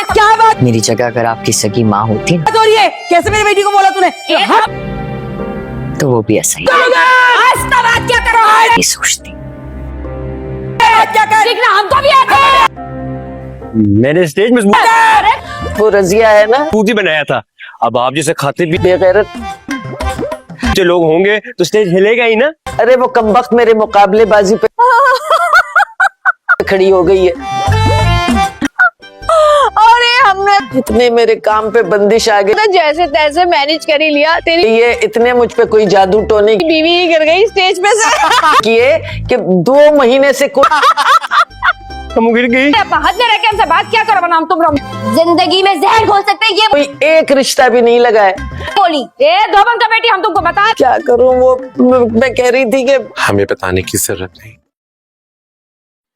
क्या बात? मेरी जगह अगर आपकी सगी माँ होती ना, हो रही है? कैसे मेरी बेटी को बोला तूने? तो वो भी ऐसा ही बात क्या कर रहा है? नहीं सोचती। क्या कर? देखना हमको भी आता है। मैंने स्टेज में वो रजिया है ना, स्मूदी बनाया था। अब आप जैसे खाते भी बेगैरत। जो लोग होंगे तो स्टेज हिलेगा ही ना। अरे वो कमबख्त मेरे मुकाबलेबाजी पे खड़ी हो गई है। अरे हमने इतने मेरे काम पे बंदिश आ गई, तो जैसे तैसे मैनेज कर ही लिया। तेरी ये इतने मुझ पे कोई जादू टोने बीवी ही गिर गई स्टेज पे से। किए कि 2 महीने से कोई हम गिर गई। हाथ में रह के हमसे बात क्या करो बनाम तुम जिंदगी में जहर घोल सकते हैं ये कोई एक रिश्ता भी नहीं लगा है। बोली ए धोबन का बेटी हम तुमको बता। क्या करूं? वो मैं कह रही थी कि हमें बताने की जरूरत नहीं।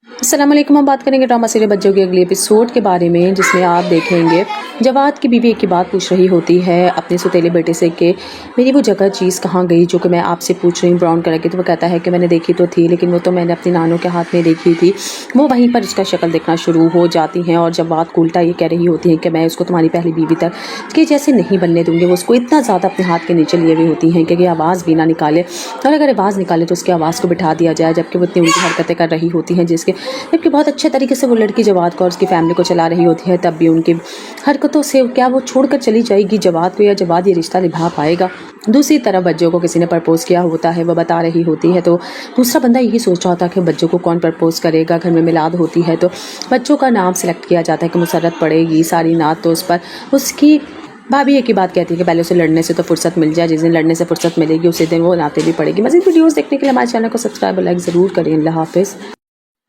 अस्सलाम वालेकुम। हम बात करेंगे ड्रामा सीरियल बच्चों के अगले एपिसोड के बारे में, जिसमें आप देखेंगे जवाद की बीवी एक की बात पूछ रही होती है अपने सौतेले बेटे से कि मेरी वो जगह चीज़ कहाँ गई जो कि मैं आपसे पूछ रही हूँ ब्राउन कलर की। तो वो कहता है कि मैंने देखी तो थी, लेकिन वो तो मैंने अपनी नानों के हाथ में देखी थी। वो वहीं पर उसका शक्ल देखना शुरू हो जाती हैं और जवाद को उल्टा ये कह रही होती है कि मैं उसको तुम्हारी पहली बीवी तक कि जैसे नहीं बनने दूंगी। वो उसको इतना ज़्यादा अपने हाथ के नीचे लिए हुई होती हैं कि आवाज़ भी ना निकाले, और अगर आवाज़ निकाले तो उसकी आवाज़ को बिठा दिया जाए, जबकि वो इतनी उल्टी हरकतें कर रही होती हैं जबकि बहुत अच्छे तरीके से वो लड़की जवाद को और उसकी फैमिली को चला रही होती है। तब भी उनकी हरकतों से क्या वो छोड़कर चली जाएगी जवाद को, या जवाद ये रिश्ता निभा पाएगा? दूसरी तरफ बच्चों को किसी ने प्रपोज किया होता है, वह बता रही होती है। तो दूसरा बंदा यही सोच रहा था कि बच्चों को कौन प्रपोज करेगा। घर में मिलाद होती है तो बच्चों का नाम सिलेक्ट किया जाता है कि मुसर्रत पड़ेगी। सारी नात तो उस पर उसकी भाभी एक ही बात कहती है कि पहले उसे लड़ने से तो फुर्सत मिल जाए, जिस दिन लड़ने से फुर्सत मिलेगी उसी दिन वो नाते भी पड़ेगी। मज़ीद वीडियोस देखने के लिए हमारे चैनल को सब्सक्राइब और लाइक ज़रूर करें। अल्लाह हाफिज़।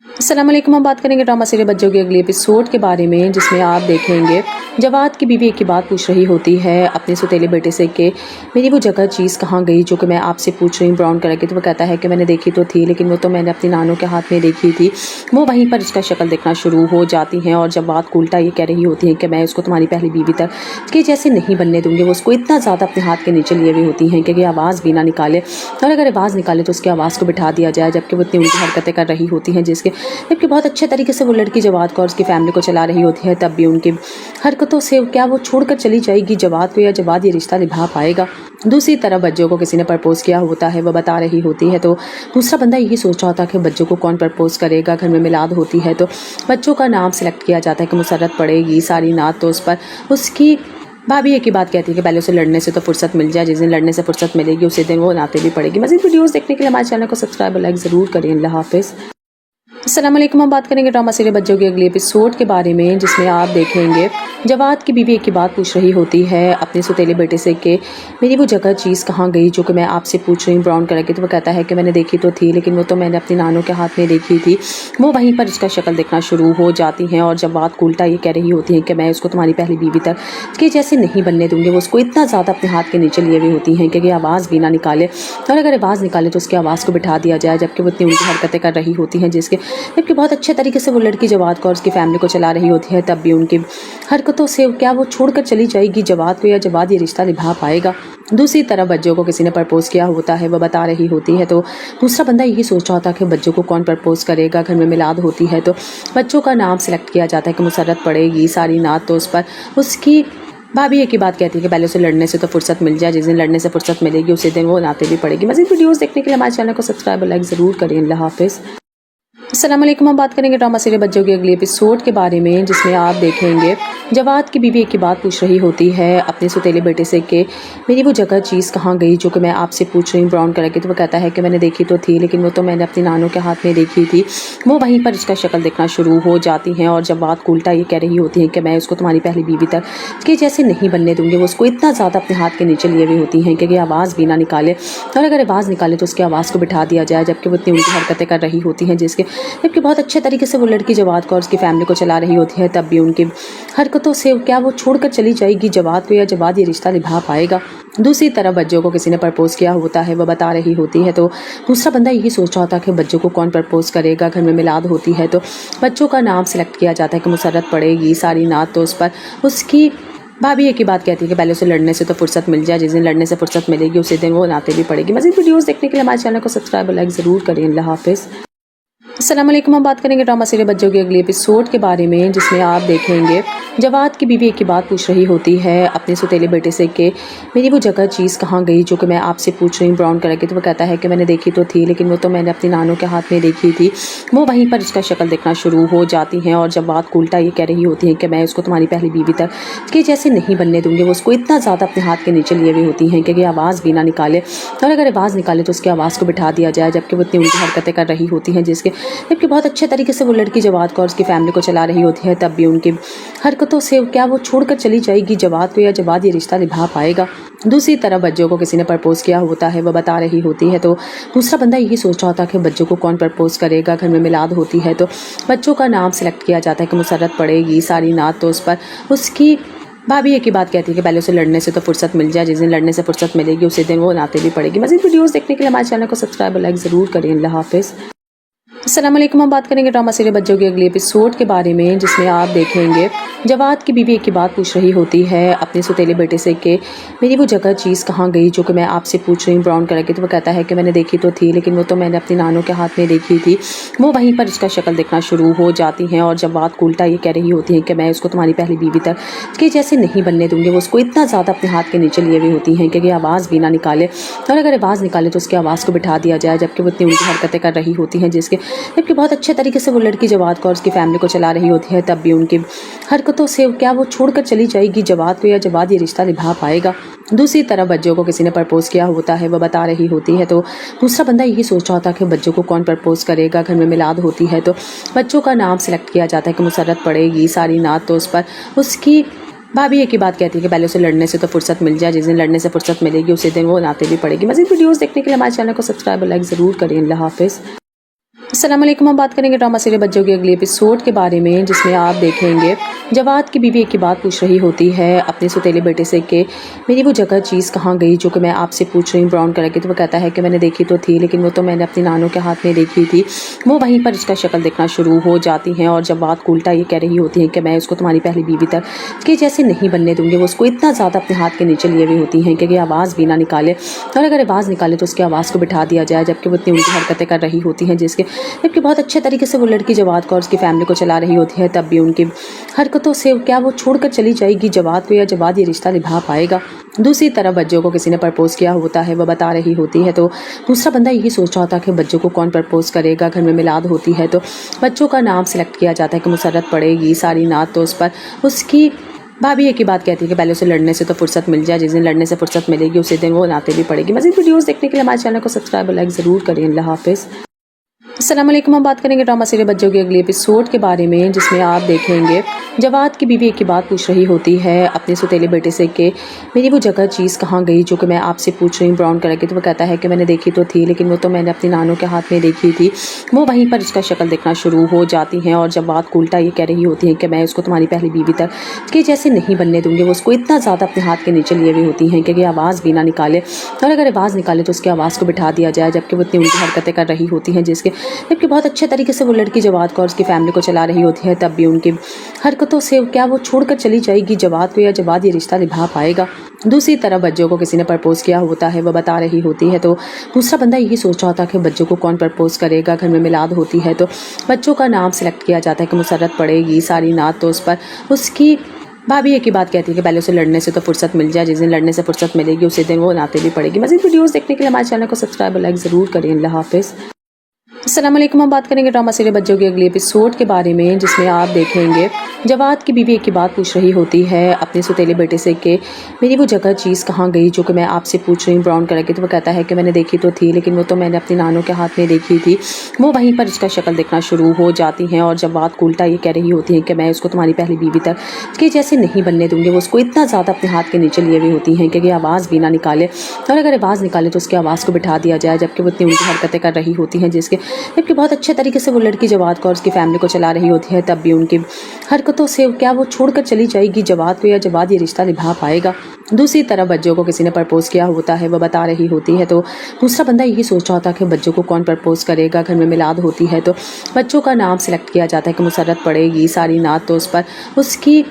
अस्सलाम वालेकुम। हम बात करेंगे ड्रामा सीरियल बच्चों के अगले एपिसोड के बारे में, जिसमें आप देखेंगे जवाद की बीवी एक की बात पूछ रही होती है अपने सौतेले बेटे से कि मेरी वो जगह चीज़ कहाँ गई जो कि मैं आपसे पूछ रही हूँ ब्राउन कलर की। तो वो कहता है कि मैंने देखी तो थी, लेकिन वो तो मैंने अपनी नानों के हाथ में देखी थी। वो वहीं पर उसका शक्ल देखना शुरू हो जाती हैं और जवाद को उल्टा ये कह रही होती हैं कि मैं उसको तुम्हारी पहली बीवी तक कि जैसे नहीं बनने दूंगी। वो उसको इतना ज़्यादा अपने हाथ के नीचे लिए हुई होती हैं कि आवाज़ भी ना निकाले, और अगर आवाज़ निकाले तो उसकी आवाज़ को बिठा दिया जाए, जबकि वो इतनी उल्टी हरकतें कर रही होती हैं जबकि बहुत अच्छे तरीके से वो लड़की जवाद को और उसकी फैमिली को चला रही होती है। तब भी उनकी हरकतों से क्या वो छोड़कर चली जाएगी जवाद को, या जवाद ये रिश्ता निभा पाएगा? दूसरी तरफ बच्चों को किसी ने प्रपोज किया होता है, वह बता रही होती है। तो दूसरा बंदा यही सोच रहा था कि बच्चों को कौन प्रपोज करेगा। घर में मिलाद होती है तो बच्चों का नाम सिलेक्ट किया जाता है कि मुसर्रत पड़ेगी। सारी नात तो उस पर उसकी भाभी एक ही बात कहती है कि पहले उसे लड़ने से तो फुर्सत मिल जाए, जिस दिन लड़ने से फुर्सत मिलेगी उसी दिन वो नाते भी पड़ेगी। मज़ीद वीडियोस देखने के लिए हमारे चैनल को सब्सक्राइब और लाइक ज़रूर करें। अल्लाह हाफिज़। अस्सलाम वालेकुम। हम बात करेंगे ड्रामा सीरियल बच्चों के अगले एपिसोड के बारे में, जिसमें आप देखेंगे जवाद की बीवी एक की बात पूछ रही होती है अपने सौतेले बेटे से कि मेरी वो जगह चीज़ कहाँ गई जो कि मैं आपसे पूछ रही हूँ ब्राउन कलर की। तो वो कहता है कि मैंने देखी तो थी, लेकिन वो तो मैंने अपनी नानों के हाथ में देखी थी। वो वहीं पर उसका शक्ल देखना शुरू हो जाती हैं और जवाद को उल्टा ये कह रही होती हैं कि मैं उसको तुम्हारी पहली बीवी तक कि जैसे नहीं बनने दूंगी। वो उसको इतना ज़्यादा अपने हाथ के नीचे लिए हुई होती हैं कि आवाज़ भी ना निकाले, और अगर आवाज़ निकाले तो उसकी आवाज़ को बिठा दिया जाए, जबकि वो इतनी उल्टी हरकतें कर रही होती हैं जबकि बहुत अच्छे तरीके से वो लड़की जवाद को और उसकी फैमिली को चला रही होती है। तब भी उनकी हरकतों से क्या वो छोड़कर चली जाएगी जवाद को, या जवाद ये रिश्ता निभा पाएगा? दूसरी तरफ बच्चों को किसी ने प्रपोज किया होता है, वह बता रही होती है। तो दूसरा बंदा यही सोच रहा था कि बच्चों को कौन प्रपोज करेगा। घर में मिलाद होती है तो बच्चों का नाम सिलेक्ट किया जाता है कि मुसर्रत पड़ेगी। सारी नात तो उस पर उसकी भाभी एक ही बात कहती है कि पहले उसे लड़ने से तो फुर्सत मिल जाए, जिस दिन लड़ने से फुर्सत मिलेगी उसी दिन वो नाते भी पड़ेगी। मज़ीद वीडियोस देखने के लिए हमारे चैनल को सब्सक्राइब और लाइक ज़रूर करें। अल्लाह हाफिज़। अस्सलाम वालेकुम। हम बात करेंगे ड्रामा सीरियल बच्चों के अगले एपिसोड के बारे में, जिसमें आप देखेंगे जवाद की बीवी एक की बात पूछ रही होती है अपने सौतेले बेटे से कि मेरी वो जगह चीज़ कहाँ गई जो कि मैं आपसे पूछ रही हूँ ब्राउन कलर की। तो वो कहता है कि मैंने देखी तो थी, लेकिन वो तो मैंने अपनी नानों के हाथ में देखी थी। वो वहीं पर उसका शक्ल देखना शुरू हो जाती हैं और जवाद को उल्टा ये कह रही होती हैं कि मैं उसको तुम्हारी पहली बीवी तक कि जैसे नहीं बनने दूंगी। वो उसको इतना ज़्यादा अपने हाथ के नीचे लिए हुई होती हैं कि आवाज़ भी ना निकाले, और अगर आवाज़ निकाले तो उसकी आवाज़ को बिठा दिया जाए, जबकि वो इतनी उल्टी हरकतें कर रही होती हैं जबकि बहुत अच्छे तरीके से वो लड़की जवाद को और उसकी फैमिली को चला रही होती है। तब भी उनकी हरकतों से क्या वो छोड़कर चली जाएगी जवाद को, या जवाद ये रिश्ता निभा पाएगा? दूसरी तरफ बच्चों को किसी ने प्रपोज किया होता है, वह बता रही होती है। तो दूसरा बंदा यही सोच रहा था कि बच्चों को कौन प्रपोज करेगा। घर में मिलाद होती है तो बच्चों का नाम सिलेक्ट किया जाता है कि मुसर्रत पड़ेगी। सारी नात तो उस पर उसकी भाभी एक ही बात कहती है कि पहले उसे लड़ने से तो फुर्सत मिल जाए, जिस दिन लड़ने से फुर्सत मिलेगी उसी दिन वो नाते भी पड़ेगी। मज़ीद वीडियोस देखने के लिए हमारे चैनल को सब्सक्राइब और लाइक ज़रूर करें। अल्लाह हाफिज़। अस्सलाम वालेकुम। हम बात करेंगे ड्रामा सीरियल बच्चों के अगले एपिसोड के बारे में, जिसमें आप देखेंगे जवाद की बीवी एक की बात पूछ रही होती है अपने सौतेले बेटे से कि मेरी वो जगह चीज़ कहाँ गई जो कि मैं आपसे पूछ रही हूँ ब्राउन कलर की। तो वो कहता है कि मैंने देखी तो थी, लेकिन वो तो मैंने अपनी नानों के हाथ में देखी थी। वो वहीं पर उसका शक्ल देखना शुरू हो जाती हैं और जवाद को उल्टा ये कह रही होती है कि मैं उसको तुम्हारी पहली बीवी तक के जैसे नहीं बनने दूंगी। वो उसको इतना ज़्यादा अपने हाथ के नीचे लिए हुई होती हैं कि आवाज़ भी ना निकाले, और अगर आवाज़ निकाले तो उसकी आवाज़ को बिठा दिया जाए, जबकि वो इतनी उल्टी हरकतें कर रही होती हैं जबकि बहुत अच्छे तरीके से वो लड़की जवाद को और उसकी फैमिली को चला रही होती है। तब भी उनकी हरकतों से क्या वो छोड़कर चली जाएगी जवाद को, या जवाद ये रिश्ता निभा पाएगा। दूसरी तरफ बच्चों को किसी ने प्रपोज किया होता है, वो बता रही होती है। तो दूसरा बंदा यही सोच रहा होता है कि बच्चों को कौन प्रपोज करेगा। घर में मिलाद होती है तो बच्चों का नाम सिलेक्ट किया जाता है कि मुसर्रत पड़ेगी। सारी नात तो उस पर उसकी भाभी एक ही बात कहती है कि पहले उसे लड़ने से तो फुर्सत मिल जाए, जिस दिन लड़ने से फुर्सत मिलेगी उसी दिन वो नाते भी पड़ेगी। मज़ीद वीडियोस देखने के लिए हमारे चैनल को सब्सक्राइब और लाइक ज़रूर करें। अल्लाह हाफिज़। अस्सलाम वालेकुम। हम बात करेंगे ड्रामा सीरियल बच्चों के अगले एपिसोड के बारे में, जिसमें आप देखेंगे जवाद की बीवी एक की बात पूछ रही होती है अपने सौतेले बेटे से कि मेरी वो जगह चीज़ कहाँ गई जो कि मैं आपसे पूछ रही हूँ ब्राउन कलर की। तो वो कहता है कि मैंने देखी तो थी, लेकिन वो तो मैंने अपनी नानों के हाथ में देखी थी। वो वहीं पर उसका शक्ल देखना शुरू हो जाती हैं और जवाद को उल्टा ये कह रही होती है कि मैं उसको तुम्हारी पहली बीवी तक के जैसे नहीं बनने दूंगी। वो उसको इतना ज़्यादा अपने हाथ के नीचे लिए हुई होती हैं कि आवाज़ भी ना निकाले, और अगर आवाज़ निकाले तो उसकी आवाज़ को बिठा दिया जाए, जबकि वो इतनी उल्टी हरकतें कर रही होती हैं जबकि बहुत अच्छे तरीके से वो लड़की जवाद को और उसकी फैमिली को चला रही होती है। तब भी उनकी हरकतों से क्या वो छोड़कर चली जाएगी जवाद को, या जवाद ये रिश्ता निभा पाएगा। दूसरी तरफ बच्चों को किसी ने प्रपोज किया होता है, वो बता रही होती है। तो दूसरा बंदा यही सोच रहा होता है कि बच्चों को कौन प्रपोज करेगा। घर में मिलाद होती है तो बच्चों का नाम सिलेक्ट किया जाता है कि मुसर्रत पड़ेगी। सारी नात तो उस पर उसकी भाभी एक ही बात कहती है कि पहले उसे लड़ने से तो फुर्सत मिल जाए, जिस दिन लड़ने से फुर्सत मिलेगी उसी दिन वो नाते भी पड़ेगी। मज़ीद वीडियोस देखने के लिए हमारे चैनल को सब्सक्राइब और लाइक ज़रूर करें। अल्लाह हाफिज़। अस्सलाम वालेकुम। हम बात करेंगे ड्रामा सीरियल बच्चों के अगले एपिसोड के बारे में, जिसमें आप देखेंगे जवाद की बीवी एक की बात पूछ रही होती है अपने सौतेले बेटे से कि मेरी वो जगह चीज़ कहाँ गई जो कि मैं आपसे पूछ रही हूँ ब्राउन कलर की। तो वो कहता है कि मैंने देखी तो थी, लेकिन वो तो मैंने अपनी नानों के हाथ में देखी थी। वो वहीं पर उसका शक्ल देखना शुरू हो जाती हैं और जवाद को उल्टा ये कह रही होती हैं कि मैं उसको तुम्हारी पहली बीवी तक के जैसे नहीं बनने दूंगी। वो उसको इतना ज़्यादा अपने हाथ के नीचे लिए हुई होती हैं कि आवाज़ भी ना निकाले, और अगर आवाज़ निकाले तो उसकी आवाज़ को बिठा दिया जाए, जबकि वो इतनी उल्टी हरकतें कर रही होती हैं जबकि बहुत अच्छे तरीके से वो लड़की जवाद को और उसकी फैमिली को चला रही होती है। तब भी उनकी हरकतों से क्या वो छोड़कर चली जाएगी जवाद को, या जवाद ये रिश्ता निभा पाएगा। दूसरी तरफ बच्चों को किसी ने प्रपोज किया होता है, वो बता रही होती है। तो दूसरा बंदा यही सोच रहा होता है कि बच्चों को कौन प्रपोज करेगा। घर में मिलाद होती है तो बच्चों का नाम सिलेक्ट किया जाता है कि मुसर्रत पड़ेगी। सारी नात तो उस पर उसकी भाभी एक ही बात कहती है कि पहले उसे लड़ने से तो फुर्सत मिल जाए, जिस दिन लड़ने से फुर्सत मिलेगी उसी दिन वो नाते भी पड़ेगी। मज़ीद वीडियोस देखने के लिए हमारे चैनल को सब्सक्राइब और लाइक ज़रूर करें। अल्लाह हाफिज़। अस्सलाम वालेकुम। हम बात करेंगे ड्रामा सीरियल बच्चों के अगले एपिसोड के बारे में, जिसमें आप देखेंगे जवाद की बीवी एक की बात पूछ रही होती है अपने सौतेले बेटे से कि मेरी वो जगह चीज़ कहाँ गई जो कि मैं आपसे पूछ रही हूँ ब्राउन कलर की। तो वो कहता है कि मैंने देखी तो थी, लेकिन वो तो मैंने अपनी नानों के हाथ में देखी थी। वो वहीं पर उसका शक्ल देखना शुरू हो जाती हैं और जवाद को उल्टा ये कह रही होती हैं कि मैं उसको तुम्हारी पहली बीवी तक के जैसे नहीं बनने दूंगी। वो उसको इतना ज़्यादा अपने हाथ के नीचे लिए हुई होती हैं कि आवाज़ भी ना निकाले, और अगर आवाज़ निकाले तो उसकी आवाज़ को बिठा दिया जाए, जबकि वो इतनी उल्टी हरकतें कर रही होती हैं जबकि बहुत अच्छे तरीके से वो लड़की जवाद को और उसकी फैमिली को चला रही होती है। तब भी उनकी हरकतों से क्या वो छोड़कर चली जाएगी जवाद को, या जवाद ये रिश्ता निभा पाएगा। दूसरी तरफ बच्चों को किसी ने प्रपोज किया होता है, वो बता रही होती है। तो दूसरा बंदा यही सोच रहा होता है कि बच्चों को कौन प्रपोज करेगा। घर में मिलाद होती है तो बच्चों का नाम सिलेक्ट किया जाता है कि मुसर्रत पड़ेगी। सारी नात तो उस पर उसकी भाभी एक ही बात कहती है कि पहले उसे लड़ने से तो फुर्सत मिल जाए, जिस दिन लड़ने से फुर्सत मिलेगी उसी दिन वो नाते भी पड़ेगी। मज़ीद वीडियोस देखने के लिए हमारे चैनल को सब्सक्राइब और लाइक ज़रूर करें। अल्लाह हाफिज़। अस्सलाम वालेकुम। हम बात करेंगे ड्रामा सीरियल बच्चों के अगले एपिसोड के बारे में, जिसमें आप देखेंगे जवाद की बीवी एक की बात पूछ रही होती है अपने सौतेले बेटे से कि मेरी वो जगह चीज़ कहाँ गई जो कि मैं आपसे पूछ रही हूँ ब्राउन कलर की। तो वो कहता है कि मैंने देखी तो थी, लेकिन वो तो मैंने अपनी नानों के हाथ में देखी थी। वो वहीं पर उसका शक्ल देखना शुरू हो जाती हैं और जवाद को उल्टा ये कह रही होती हैं कि मैं उसको तुम्हारी पहली बीवी तक के जैसे नहीं बनने दूंगी। वो उसको इतना ज़्यादा अपने हाथ के नीचे लिए हुई होती हैं कि आवाज़ भी ना निकाले, और अगर आवाज़ निकाले तो उसकी आवाज़ को बिठा दिया जाए, जबकि वो इतनी उल्टी हरकतें कर रही होती हैं जबकि बहुत अच्छे तरीके से वो लड़की जवाद को और उसकी फैमिली को चला रही होती है। तब भी उनकी हरकतों से क्या वो छोड़कर चली जाएगी जवाद को, या जवाद ये रिश्ता निभा पाएगा। दूसरी तरफ बच्चों को किसी ने प्रपोज किया होता है, वो बता रही होती है। तो दूसरा बंदा यही सोच रहा होता है कि बच्चों को कौन प्रपोज करेगा। घर में मिलाद होती है तो बच्चों का नाम सिलेक्ट किया जाता है कि मुसर्रत पड़ेगी। सारी नात तो उस पर उसकी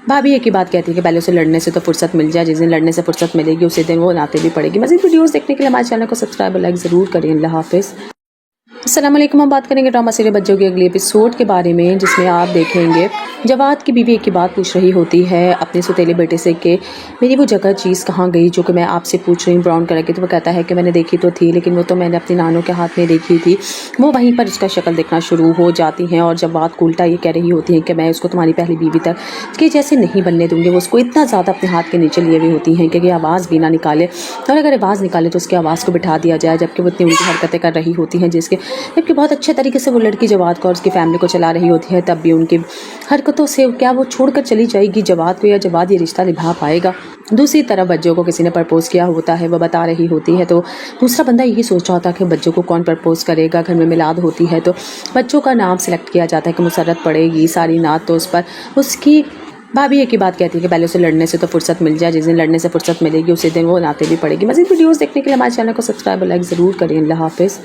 भाभी एक ही बात कहती है कि पहले उसे लड़ने से तो फुर्सत मिल जाए, जिस दिन लड़ने से फुर्सत मिलेगी उसी दिन वो नाते भी पड़ेगी। मज़ीद वीडियोस देखने के लिए हमारे चैनल को सब्सक्राइब और लाइक ज़रूर करें। अल्लाह हाफिज़। अस्सलाम वालेकुम। हम बात करेंगे ड्रामा सीरियल बच्चों के अगले एपिसोड के बारे में, जिसमें आप देखेंगे जवाद की बीवी एक की बात पूछ रही होती है अपने सौतेले बेटे से कि मेरी वो जगह चीज़ कहाँ गई जो कि मैं आपसे पूछ रही हूँ ब्राउन कलर की। तो वो कहता है कि मैंने देखी तो थी, लेकिन वो तो मैंने अपनी नानों के हाथ में देखी थी। वो वहीं पर उसका शक्ल देखना शुरू हो जाती हैं और जवाद को उल्टा ये कह रही होती है कि मैं उसको तुम्हारी पहली बीवी तक कि जैसे नहीं बनने दूंगी। वो उसको इतना ज़्यादा अपने हाथ के नीचे लिए हुई होती हैं कि आवाज़ भी ना निकाले, और अगर आवाज़ निकाले तो उसकी आवाज़ को बिठा दिया जाए, जबकि वो इतनी उल्टी हरकतें कर रही होती हैं जबकि बहुत अच्छे तरीके से वो लड़की जवाद को और उसकी फैमिली को चला रही होती है। तब भी उनकी हरकतों से क्या वो छोड़कर चली जाएगी जवाद को, या जवाद ये रिश्ता निभा पाएगा। दूसरी तरफ बच्चों को किसी ने प्रपोज किया होता है, वह बता रही होती है। तो दूसरा बंदा यही सोच रहा होता है कि बच्चों को कौन प्रपोज करेगा। घर में मिलाद होती है तो बच्चों का नाम सिलेक्ट किया जाता है कि मुसर्रत पड़ेगी। सारी नात तो उस पर उसकी भाभी एक ही बात कहती है कि पहले उसे लड़ने से तो फुर्सत मिल जाए, जिस दिन लड़ने से फुर्सत मिलेगी उसी दिन वो नाते भी पड़ेगी। मज़ीद वीडियोस देखने के लिए हमारे चैनल को सब्सक्राइब और लाइक ज़रूर करें। अल्लाह हाफिज़।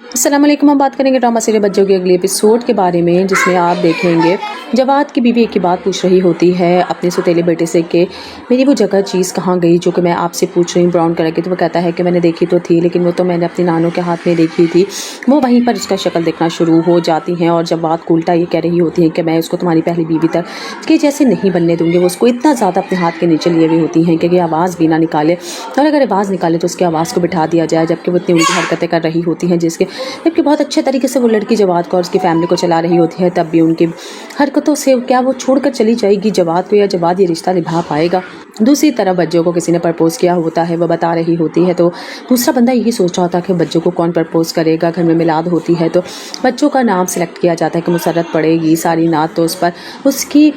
अस्सलाम वालेकुम। हम बात करेंगे ड्रामा सीरियल बच्चों के अगले एपिसोड के बारे में, जिसमें आप देखेंगे जवाद की बीवी एक की बात पूछ रही होती है अपने सौतेले बेटे से कि मेरी वो जगह चीज़ कहाँ गई जो कि मैं आपसे पूछ रही हूँ ब्राउन कलर की। तो वो कहता है कि मैंने देखी तो थी, लेकिन वो तो मैंने अपनी नानों के हाथ में देखी थी। वो वहीं पर उसका शक्ल देखना शुरू हो जाती हैं और जवाद को उल्टा ये कह रही होती हैं कि मैं उसको तुम्हारी पहली बीवी तक कि जैसे नहीं बनने दूंगी। वो उसको इतना ज़्यादा अपने हाथ के नीचे लिए हुई होती हैं कि आवाज़ भी ना निकाले, और अगर आवाज़ निकाले तो उसकी आवाज़ को बिठा दिया जाए, जबकि वो इतनी उल्टी हरकतें कर रही होती हैं जबकि बहुत अच्छे तरीके से वो लड़की जवाद को और उसकी फैमिली को चला रही होती है। तब भी उनकी हरकतों से क्या वो छोड़कर चली जाएगी जवाद को, या जवाद ये रिश्ता निभा पाएगा। दूसरी तरफ बच्चों को किसी ने प्रपोज किया होता है, वह बता रही होती है। तो दूसरा बंदा यही सोच रहा होता है कि बच्चों को कौन प्रपोज करेगा। घर में मिलाद होती है तो बच्चों का नाम सिलेक्ट किया जाता है कि मुसर्रत पड़ेगी। सारी नात तो उस पर उसकी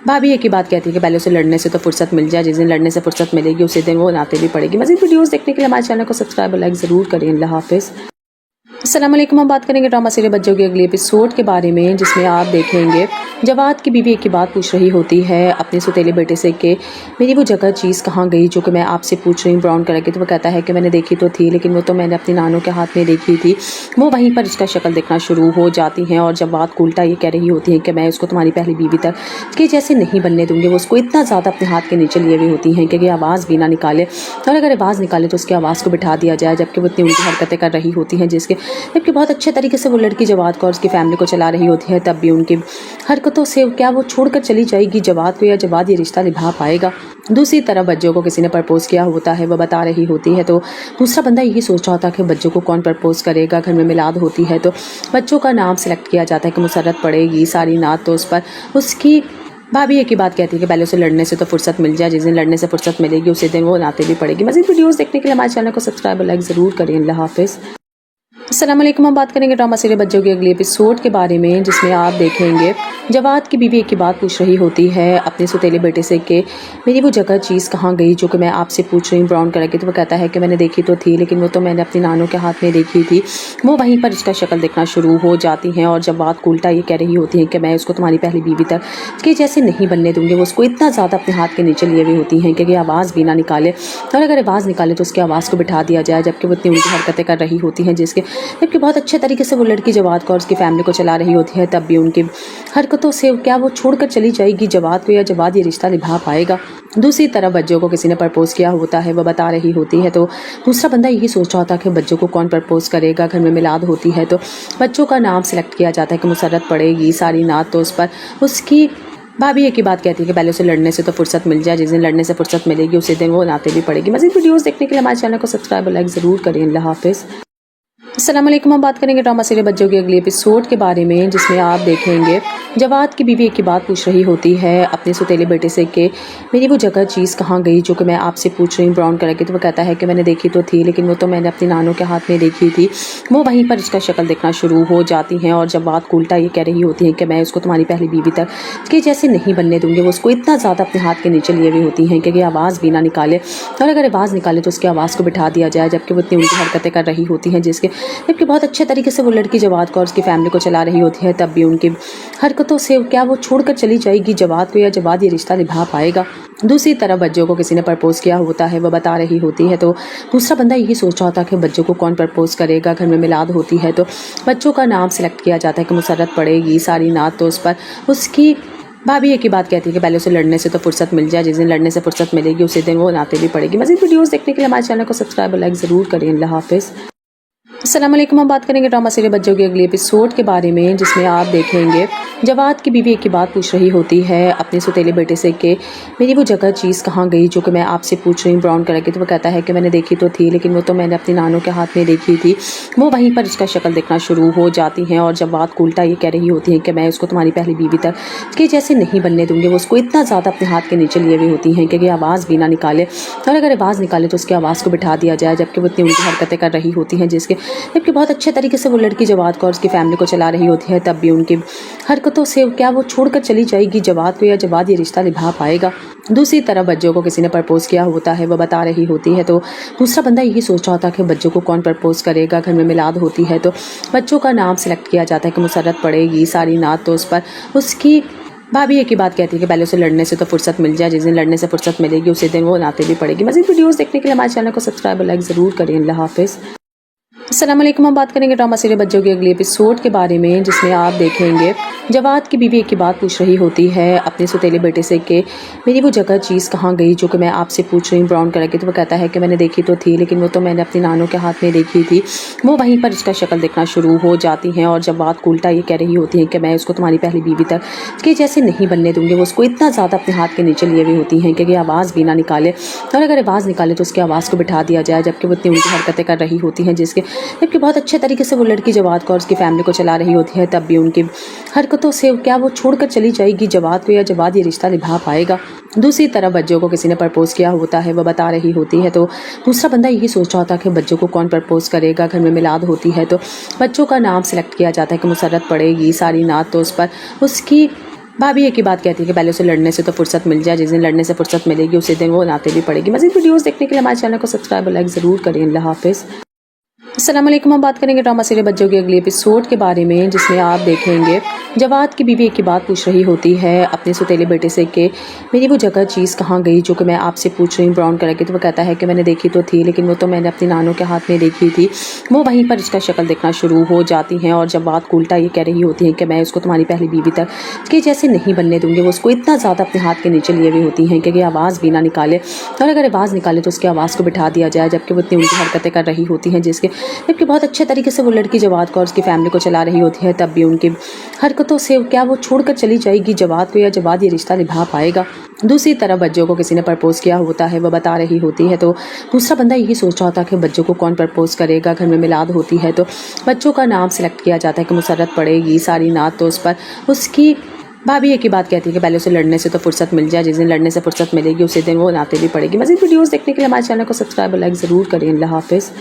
भाभी एक ही बात कहती है कि पहले उसे लड़ने से तो फुर्सत मिल जाए, जिस दिन लड़ने से फुर्सत मिलेगी उसी दिन वो नाते भी पड़ेगी। मज़ीद वीडियोस देखने के लिए हमारे चैनल को सब्सक्राइब और लाइक ज़रूर करें। अल्लाह हाफिज़। अस्सलाम वालेकुम। हम बात करेंगे ड्रामा सीरियल बच्चों के अगले एपिसोड के बारे में, जिसमें आप देखेंगे जवाद की बीवी एक की बात पूछ रही होती है अपने सौतेले बेटे से कि मेरी वो जगह चीज़ कहाँ गई जो कि मैं आपसे पूछ रही हूँ ब्राउन कलर की। तो वो कहता है कि मैंने देखी तो थी, लेकिन वो तो मैंने अपनी नानों के हाथ में देखी थी। वो वहीं पर उसका शक्ल देखना शुरू हो जाती हैं और जवाद को उल्टा ये कह रही होती हैं कि मैं उसको तुम्हारी पहली बीवी तक कि जैसे नहीं बनने दूंगी। वो उसको इतना ज़्यादा अपने हाथ के नीचे लिए हुई होती हैं कि आवाज़ भी ना निकाले, और अगर आवाज़ निकाले तो उसकी आवाज़ को बिठा दिया जाए, जबकि वो इतनी उल्टी हरकतें कर रही होती हैं जबकि बहुत अच्छे तरीके से वो लड़की जवाद को और उसकी फैमिली को चला रही होती है। तब भी उनकी हरकतों से क्या वो छोड़कर चली जाएगी जवाद को, या जवाद ये रिश्ता निभा पाएगा। दूसरी तरफ बच्चों को किसी ने प्रपोज किया होता है, वह बता रही होती है। तो दूसरा बंदा यही सोच रहा होता है कि बच्चों को कौन प्रपोज करेगा। घर में मिलाद होती है तो बच्चों का नाम सिलेक्ट किया जाता है कि मुसर्रत पड़ेगी। सारी नात तो उस पर उसकी भाभी एक ही बात कहती है कि पहले उसे लड़ने से तो फुर्सत मिल जाए, जिस दिन लड़ने से फुर्सत मिलेगी उसी दिन वो नाते भी पड़ेगी। मज़ीद वीडियोस देखने के लिए हमारे चैनल को सब्सक्राइब और लाइक ज़रूर करें। अल्लाह हाफिज़। अस्सलाम वालेकुम। हम बात करेंगे ड्रामा सीरियल बच्चों के अगले एपिसोड के बारे में, जिसमें आप देखेंगे जवाद की बीवी एक की बात पूछ रही होती है अपने सौतेले बेटे से कि मेरी वो जगह चीज़ कहाँ गई जो कि मैं आपसे पूछ रही हूँ ब्राउन कलर की। तो वो कहता है कि मैंने देखी तो थी, लेकिन वो तो मैंने अपनी नानों के हाथ में देखी थी। वो वहीं पर उसका शक्ल देखना शुरू हो जाती हैं और जवाद को उल्टा ये कह रही होती हैं कि मैं उसको तुम्हारी पहली बीवी तक कि जैसे नहीं बनने दूंगी। वो उसको इतना ज़्यादा अपने हाथ के नीचे लिए हुई होती हैं कि आवाज़ भी ना निकाले, और अगर आवाज़ निकाले तो उसकी आवाज़ को बिठा दिया जाए, जबकि वो इतनी उल्टी हरकतें कर रही होती हैं जबकि बहुत अच्छे तरीके से वो लड़की जवाद को और उसकी फैमिली को चला रही होती है। तब भी उनकी हरकतों से क्या वो छोड़कर चली जाएगी जवाद को, या जवाद ये रिश्ता निभा पाएगा। दूसरी तरफ बच्चों को किसी ने प्रपोज किया होता है, वह बता रही होती है। तो दूसरा बंदा यही सोच रहा होता है कि बच्चों को कौन प्रपोज करेगा। घर में मिलाद होती है तो बच्चों का नाम सिलेक्ट किया जाता है कि मुसर्रत पड़ेगी। सारी नात तो उस पर उसकी भाभी एक ही बात कहती है कि पहले उसे लड़ने से तो फुर्सत मिल जाए, जिस दिन लड़ने से फुर्सत मिलेगी उसी दिन वो नाते भी पड़ेगी। मज़ीद वीडियोस देखने के लिए हमारे चैनल को सब्सक्राइब और लाइक ज़रूर करें। अल्लाह हाफिज़। अस्सलाम वालेकुम। हम बात करेंगे ड्रामा सीरियल बच्चों के अगले एपिसोड के बारे में, जिसमें आप देखेंगे जवाद की बीवी एक की बात पूछ रही होती है अपने सौतेले बेटे से कि मेरी वो जगह चीज़ कहाँ गई जो कि मैं आपसे पूछ रही हूँ ब्राउन कलर की। तो वो कहता है कि मैंने देखी तो थी, लेकिन वो तो मैंने अपनी नानों के हाथ में देखी थी। वो वहीं पर उसका शक्ल देखना शुरू हो जाती हैं और जवाद को उल्टा ये कह रही होती हैं कि मैं उसको तुम्हारी पहली बीवी तक कि जैसे नहीं बनने दूंगी। वो उसको इतना ज़्यादा अपने हाथ के नीचे लिए हुई होती हैं कि आवाज़ भी ना निकाले, और अगर आवाज़ निकाले तो उसकी आवाज़ को बिठा दिया जाए, जबकि वो इतनी उल्टी हरकतें कर रही होती हैं जबकि बहुत अच्छे तरीके से वो लड़की जवाद को और उसकी फैमिली को चला रही होती है। तब भी उनकी हरकतों से क्या वो छोड़कर चली जाएगी जवाद को, या जवाद ये रिश्ता निभा पाएगा। दूसरी तरफ बच्चों को किसी ने प्रपोज किया होता है, वह बता रही होती है। तो दूसरा बंदा यही सोच रहा होता है कि बच्चों को कौन प्रपोज करेगा। घर में मिलाद होती है तो बच्चों का नाम सिलेक्ट किया जाता है कि मुसर्रत पड़ेगी। सारी नात तो उस पर उसकी भाभी एक ही बात कहती है कि पहले उसे लड़ने से तो फुर्सत मिल जाए, जिस दिन लड़ने से फुर्सत मिलेगी उसी दिन वो नाते भी पड़ेगी। मज़ीद वीडियोस देखने के लिए हमारे चैनल को सब्सक्राइब और लाइक ज़रूर करें। अल्लाह हाफिज़। अस्सलाम वालेकुम। हम बात करेंगे ड्रामा सीरियल बच्चों के अगले एपिसोड के बारे में, जिसमें आप देखेंगे जवाद की बीवी एक की बात पूछ रही होती है अपने सौतेले बेटे से कि मेरी वो जगह चीज़ कहाँ गई जो कि मैं आपसे पूछ रही हूँ ब्राउन कलर की। तो वो कहता है कि मैंने देखी तो थी, लेकिन वो तो मैंने अपनी नानों के हाथ में देखी थी। वो वहीं पर उसका शक्ल देखना शुरू हो जाती हैं और जवाद को उल्टा ये कह रही होती है कि मैं उसको तुम्हारी पहली बीवी तक कि जैसे नहीं बनने दूंगी। वो उसको इतना ज़्यादा अपने हाथ के नीचे लिए हुई होती हैं कि आवाज़ भी ना निकाले, और अगर आवाज़ निकाले तो उसकी आवाज़ को बिठा दिया जाए, जबकि वो इतनी उल्टी हरकतें कर रही होती हैं जबकि बहुत अच्छे तरीके से वो लड़की जवाद को और उसकी फैमिली को चला रही होती है। तब भी उनकी हरकतों से क्या वो छोड़कर चली जाएगी जवाद को, या जवाद ये रिश्ता निभा पाएगा। दूसरी तरफ बच्चों को किसी ने प्रपोज किया होता है, वो बता रही होती है। तो दूसरा बंदा यही सोच रहा होता है कि बच्चों को कौन प्रपोज करेगा। घर में मिलाद होती है तो बच्चों का नाम सेलेक्ट किया जाता है कि मुसर्रत पड़ेगी। सारी नात तो उस पर उसकी भाभी एक ही बात कहती है कि पहले उसे लड़ने से तो फुर्सत मिल जाए, जिस दिन लड़ने से फुर्सत मिलेगी उसी दिन वो नाते भी पड़ेगी। मज़ीद वीडियोस देखने के लिए हमारे चैनल को सब्सक्राइब और लाइक ज़रूर करें। अल्लाह हाफिज़। अस्सलाम वालेकुम। हम बात करेंगे ड्रामा सीरियल बच्चों के अगले एपिसोड के बारे में, जिसमें आप देखेंगे जवाद की बीवी एक की बात पूछ रही होती है अपने सौतेले बेटे से कि मेरी वो जगह चीज़ कहाँ गई जो कि मैं आपसे पूछ रही हूँ ब्राउन कलर की। तो वो कहता है कि मैंने देखी तो थी, लेकिन वो तो मैंने अपनी नानों के हाथ में देखी थी। वो वहीं पर उसका शक्ल देखना शुरू हो जाती हैं और जवाद को उल्टा ये कह रही होती हैं कि मैं उसको तुम्हारी पहली बीवी तक कि जैसे नहीं बनने दूंगी। वो उसको इतना ज़्यादा अपने हाथ के नीचे लिए हुई होती हैं कि आवाज़ भी ना निकाले, और अगर आवाज़ निकाले तो उसकी आवाज़ को बिठा दिया जाए, जबकि वो इतनी उल्टी हरकतें कर रही होती हैं जबकि बहुत अच्छे तरीके से वो लड़की जवाद को और उसकी फैमिली को चला रही होती है। तब भी उनकी हरकतों से क्या वो छोड़कर चली जाएगी जवाद को, या जवाद ये रिश्ता निभा पाएगा। दूसरी तरफ बच्चों को किसी ने प्रपोज किया होता है, वो बता रही होती है। तो दूसरा बंदा यही सोच रहा होता है कि बच्चों को कौन प्रपोज करेगा। घर में मिलाद होती है तो बच्चों का नाम सेलेक्ट किया जाता है कि मुसर्रत पड़ेगी। सारी नात तो उस पर उसकी भाभी एक ही बात कहती है कि पहले उसे लड़ने से तो फुर्सत मिल जाए, जिस दिन लड़ने से फुर्सत मिलेगी उसी दिन वो नाते भी पड़ेगी। मज़ीद वीडियोस देखने के लिए हमारे चैनल को सब्सक्राइब और लाइक ज़रूर करें। अल्लाह हाफिज़। अस्सलाम वालेकुम। हम बात करेंगे ड्रामा सीरियल बच्चों के अगले एपिसोड के बारे में, जिसमें आप देखेंगे जवाद की बीवी एक की बात पूछ रही होती है अपने सौतेले बेटे से कि मेरी वो जगह चीज़ कहाँ गई जो कि मैं आपसे पूछ रही हूँ ब्राउन कलर की। तो वो कहता है कि मैंने देखी तो थी, लेकिन वो तो मैंने अपनी नानों के हाथ में देखी थी। वो वहीं पर उसका शक्ल देखना शुरू हो जाती हैं और जवाद को उल्टा ये कह रही होती हैं कि मैं उसको तुम्हारी पहली बीवी तक कि जैसे नहीं बनने दूंगी। वो उसको इतना ज़्यादा अपने हाथ के नीचे लिए हुई होती हैं कि आवाज़ भी ना निकाले, और अगर आवाज़ निकाले तो उसकी आवाज़ को बिठा दिया जाए, जबकि वो इतनी उल्टी हरकतें कर रही होती हैं जबकि बहुत अच्छे तरीके से वो लड़की जवाद को और उसकी फैमिली को चला रही होती है। तब भी उनकी हरकतों से क्या वो छोड़कर चली जाएगी जवाद को, या जवाद ये रिश्ता निभा पाएगा। दूसरी तरफ बच्चों को किसी ने प्रपोज किया होता है, वो बता रही होती है। तो दूसरा बंदा यही सोच रहा होता है कि बच्चों को कौन प्रपोज करेगा। घर में मिलाद होती है तो बच्चों का नाम सेलेक्ट किया जाता है कि मुसर्रत पड़ेगी। सारी नात तो उस पर उसकी भाभी एक ही बात कहती है कि पहले उसे लड़ने से तो फुर्सत मिल जाए, जिस दिन लड़ने से फुर्सत मिलेगी उसी दिन वो नाते भी पड़ेगी। मज़ीद वीडियोस देखने के लिए हमारे चैनल को सब्सक्राइब और लाइक ज़रूर करें। अल्लाह हाफिज़।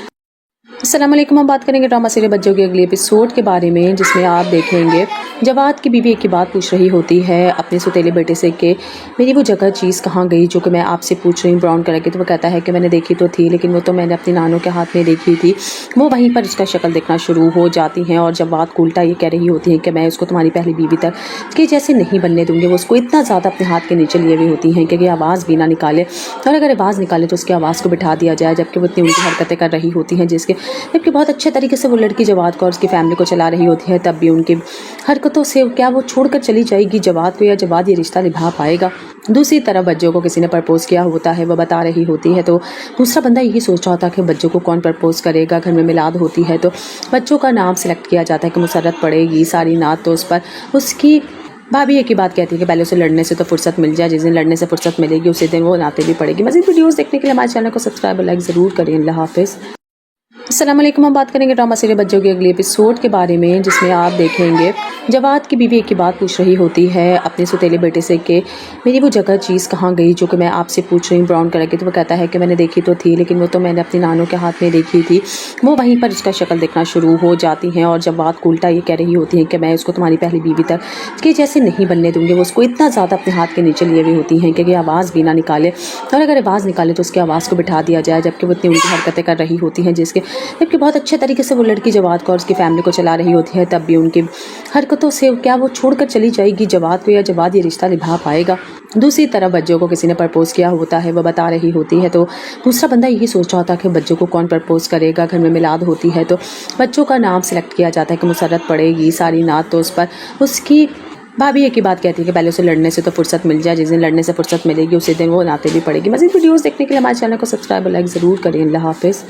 अस्सलाम वालेकुम। हम बात करेंगे ड्रामा सीरियल बच्चों के अगले एपिसोड के बारे में, जिसमें आप देखेंगे जवाद की बीवी एक की बात पूछ रही होती है अपने सौतेले बेटे से कि मेरी वो जगह चीज़ कहाँ गई जो कि मैं आपसे पूछ रही हूँ ब्राउन कलर की। तो वो कहता है कि मैंने देखी तो थी, लेकिन वो तो मैंने अपनी नानों के हाथ में देखी थी। वो वहीं पर उसका शक्ल देखना शुरू हो जाती हैं और जवाद को उल्टा ये कह रही होती हैं कि मैं उसको तुम्हारी पहली बीवी तक कि जैसे नहीं बनने दूंगी। वो उसको इतना ज़्यादा अपने हाथ के नीचे लिए हुई होती हैं कि आवाज़ भी ना निकाले, और अगर आवाज़ निकाले तो उसकी आवाज़ को बिठा दिया जाए, जबकि वो इतनी उल्टी हरकतें कर रही होती हैं जबकि बहुत अच्छे तरीके से वो लड़की जवाद को और उसकी फैमिली को चला रही होती है। तब भी उनकी हरकतों से क्या वो छोड़कर चली जाएगी जवाद को, या जवाद ये रिश्ता निभा पाएगा। दूसरी तरफ बच्चों को किसी ने प्रपोज किया होता है, वो बता रही होती है। तो दूसरा बंदा यही सोच रहा होता है कि बच्चों को कौन प्रपोज करेगा। घर में मिलाद होती है तो बच्चों का नाम सेलेक्ट किया जाता है कि मुसर्रत पड़ेगी। सारी नात तो उस पर उसकी भाभी एक ही बात कहती है कि पहले उसे लड़ने से तो फुर्सत मिल जाए, जिस दिन लड़ने से फुर्सत मिलेगी उसी दिन वो नाते भी पड़ेगी। मज़ीद वीडियोस देखने के लिए हमारे चैनल को सब्सक्राइब और लाइक ज़रूर करें। अल्लाह हाफिज़। अस्सलाम वालेकुम। हम बात करेंगे ड्रामा सीरियल बच्चों के अगले एपिसोड के बारे में, जिसमें आप देखेंगे जवाद की बीवी एक की बात पूछ रही होती है अपने सौतेले बेटे से कि मेरी वो जगह चीज़ कहाँ गई जो कि मैं आपसे पूछ रही हूँ ब्राउन कलर की। तो वो कहता है कि मैंने देखी तो थी, लेकिन वो तो मैंने अपनी नानों के हाथ में देखी थी। वो वहीं पर उसका शक्ल देखना शुरू हो जाती हैं और जवाद को उल्टा ये कह रही होती हैं कि मैं उसको तुम्हारी पहली बीवी तक कि जैसे नहीं बनने दूंगी। वो उसको इतना ज़्यादा अपने हाथ के नीचे लिए हुई होती हैं कि आवाज़ भी ना निकाले, और अगर आवाज़ निकाले तो उसकी आवाज़ को बिठा दिया जाए, जबकि वो इतनी उल्टी हरकतें कर रही होती हैं जबकि बहुत अच्छे तरीके से वो लड़की जवाद को और उसकी फैमिली को चला रही होती है। तब भी उनकी हरकतों से क्या वो छोड़कर चली जाएगी जवाद को, या जवाद ये रिश्ता निभा पाएगा। दूसरी तरफ बच्चों को किसी ने प्रपोज किया होता है, वो बता रही होती है। तो दूसरा बंदा यही सोच रहा होता है कि बच्चों को कौन प्रपोज करेगा। घर में मिलाद होती है तो बच्चों का नाम सेलेक्ट किया जाता है कि मुसर्रत पड़ेगी। सारी नात तो उस पर उसकी भाभी एक ही बात कहती है कि पहले उसे लड़ने से तो फुर्सत मिल जाए, जिस दिन लड़ने से फुर्सत मिलेगी उसी दिन वो नाते भी पड़ेगी। मज़ीद वीडियोस देखने के लिए हमारे चैनल को सब्सक्राइब और लाइक ज़रूर करें। अल्लाह हाफिज़।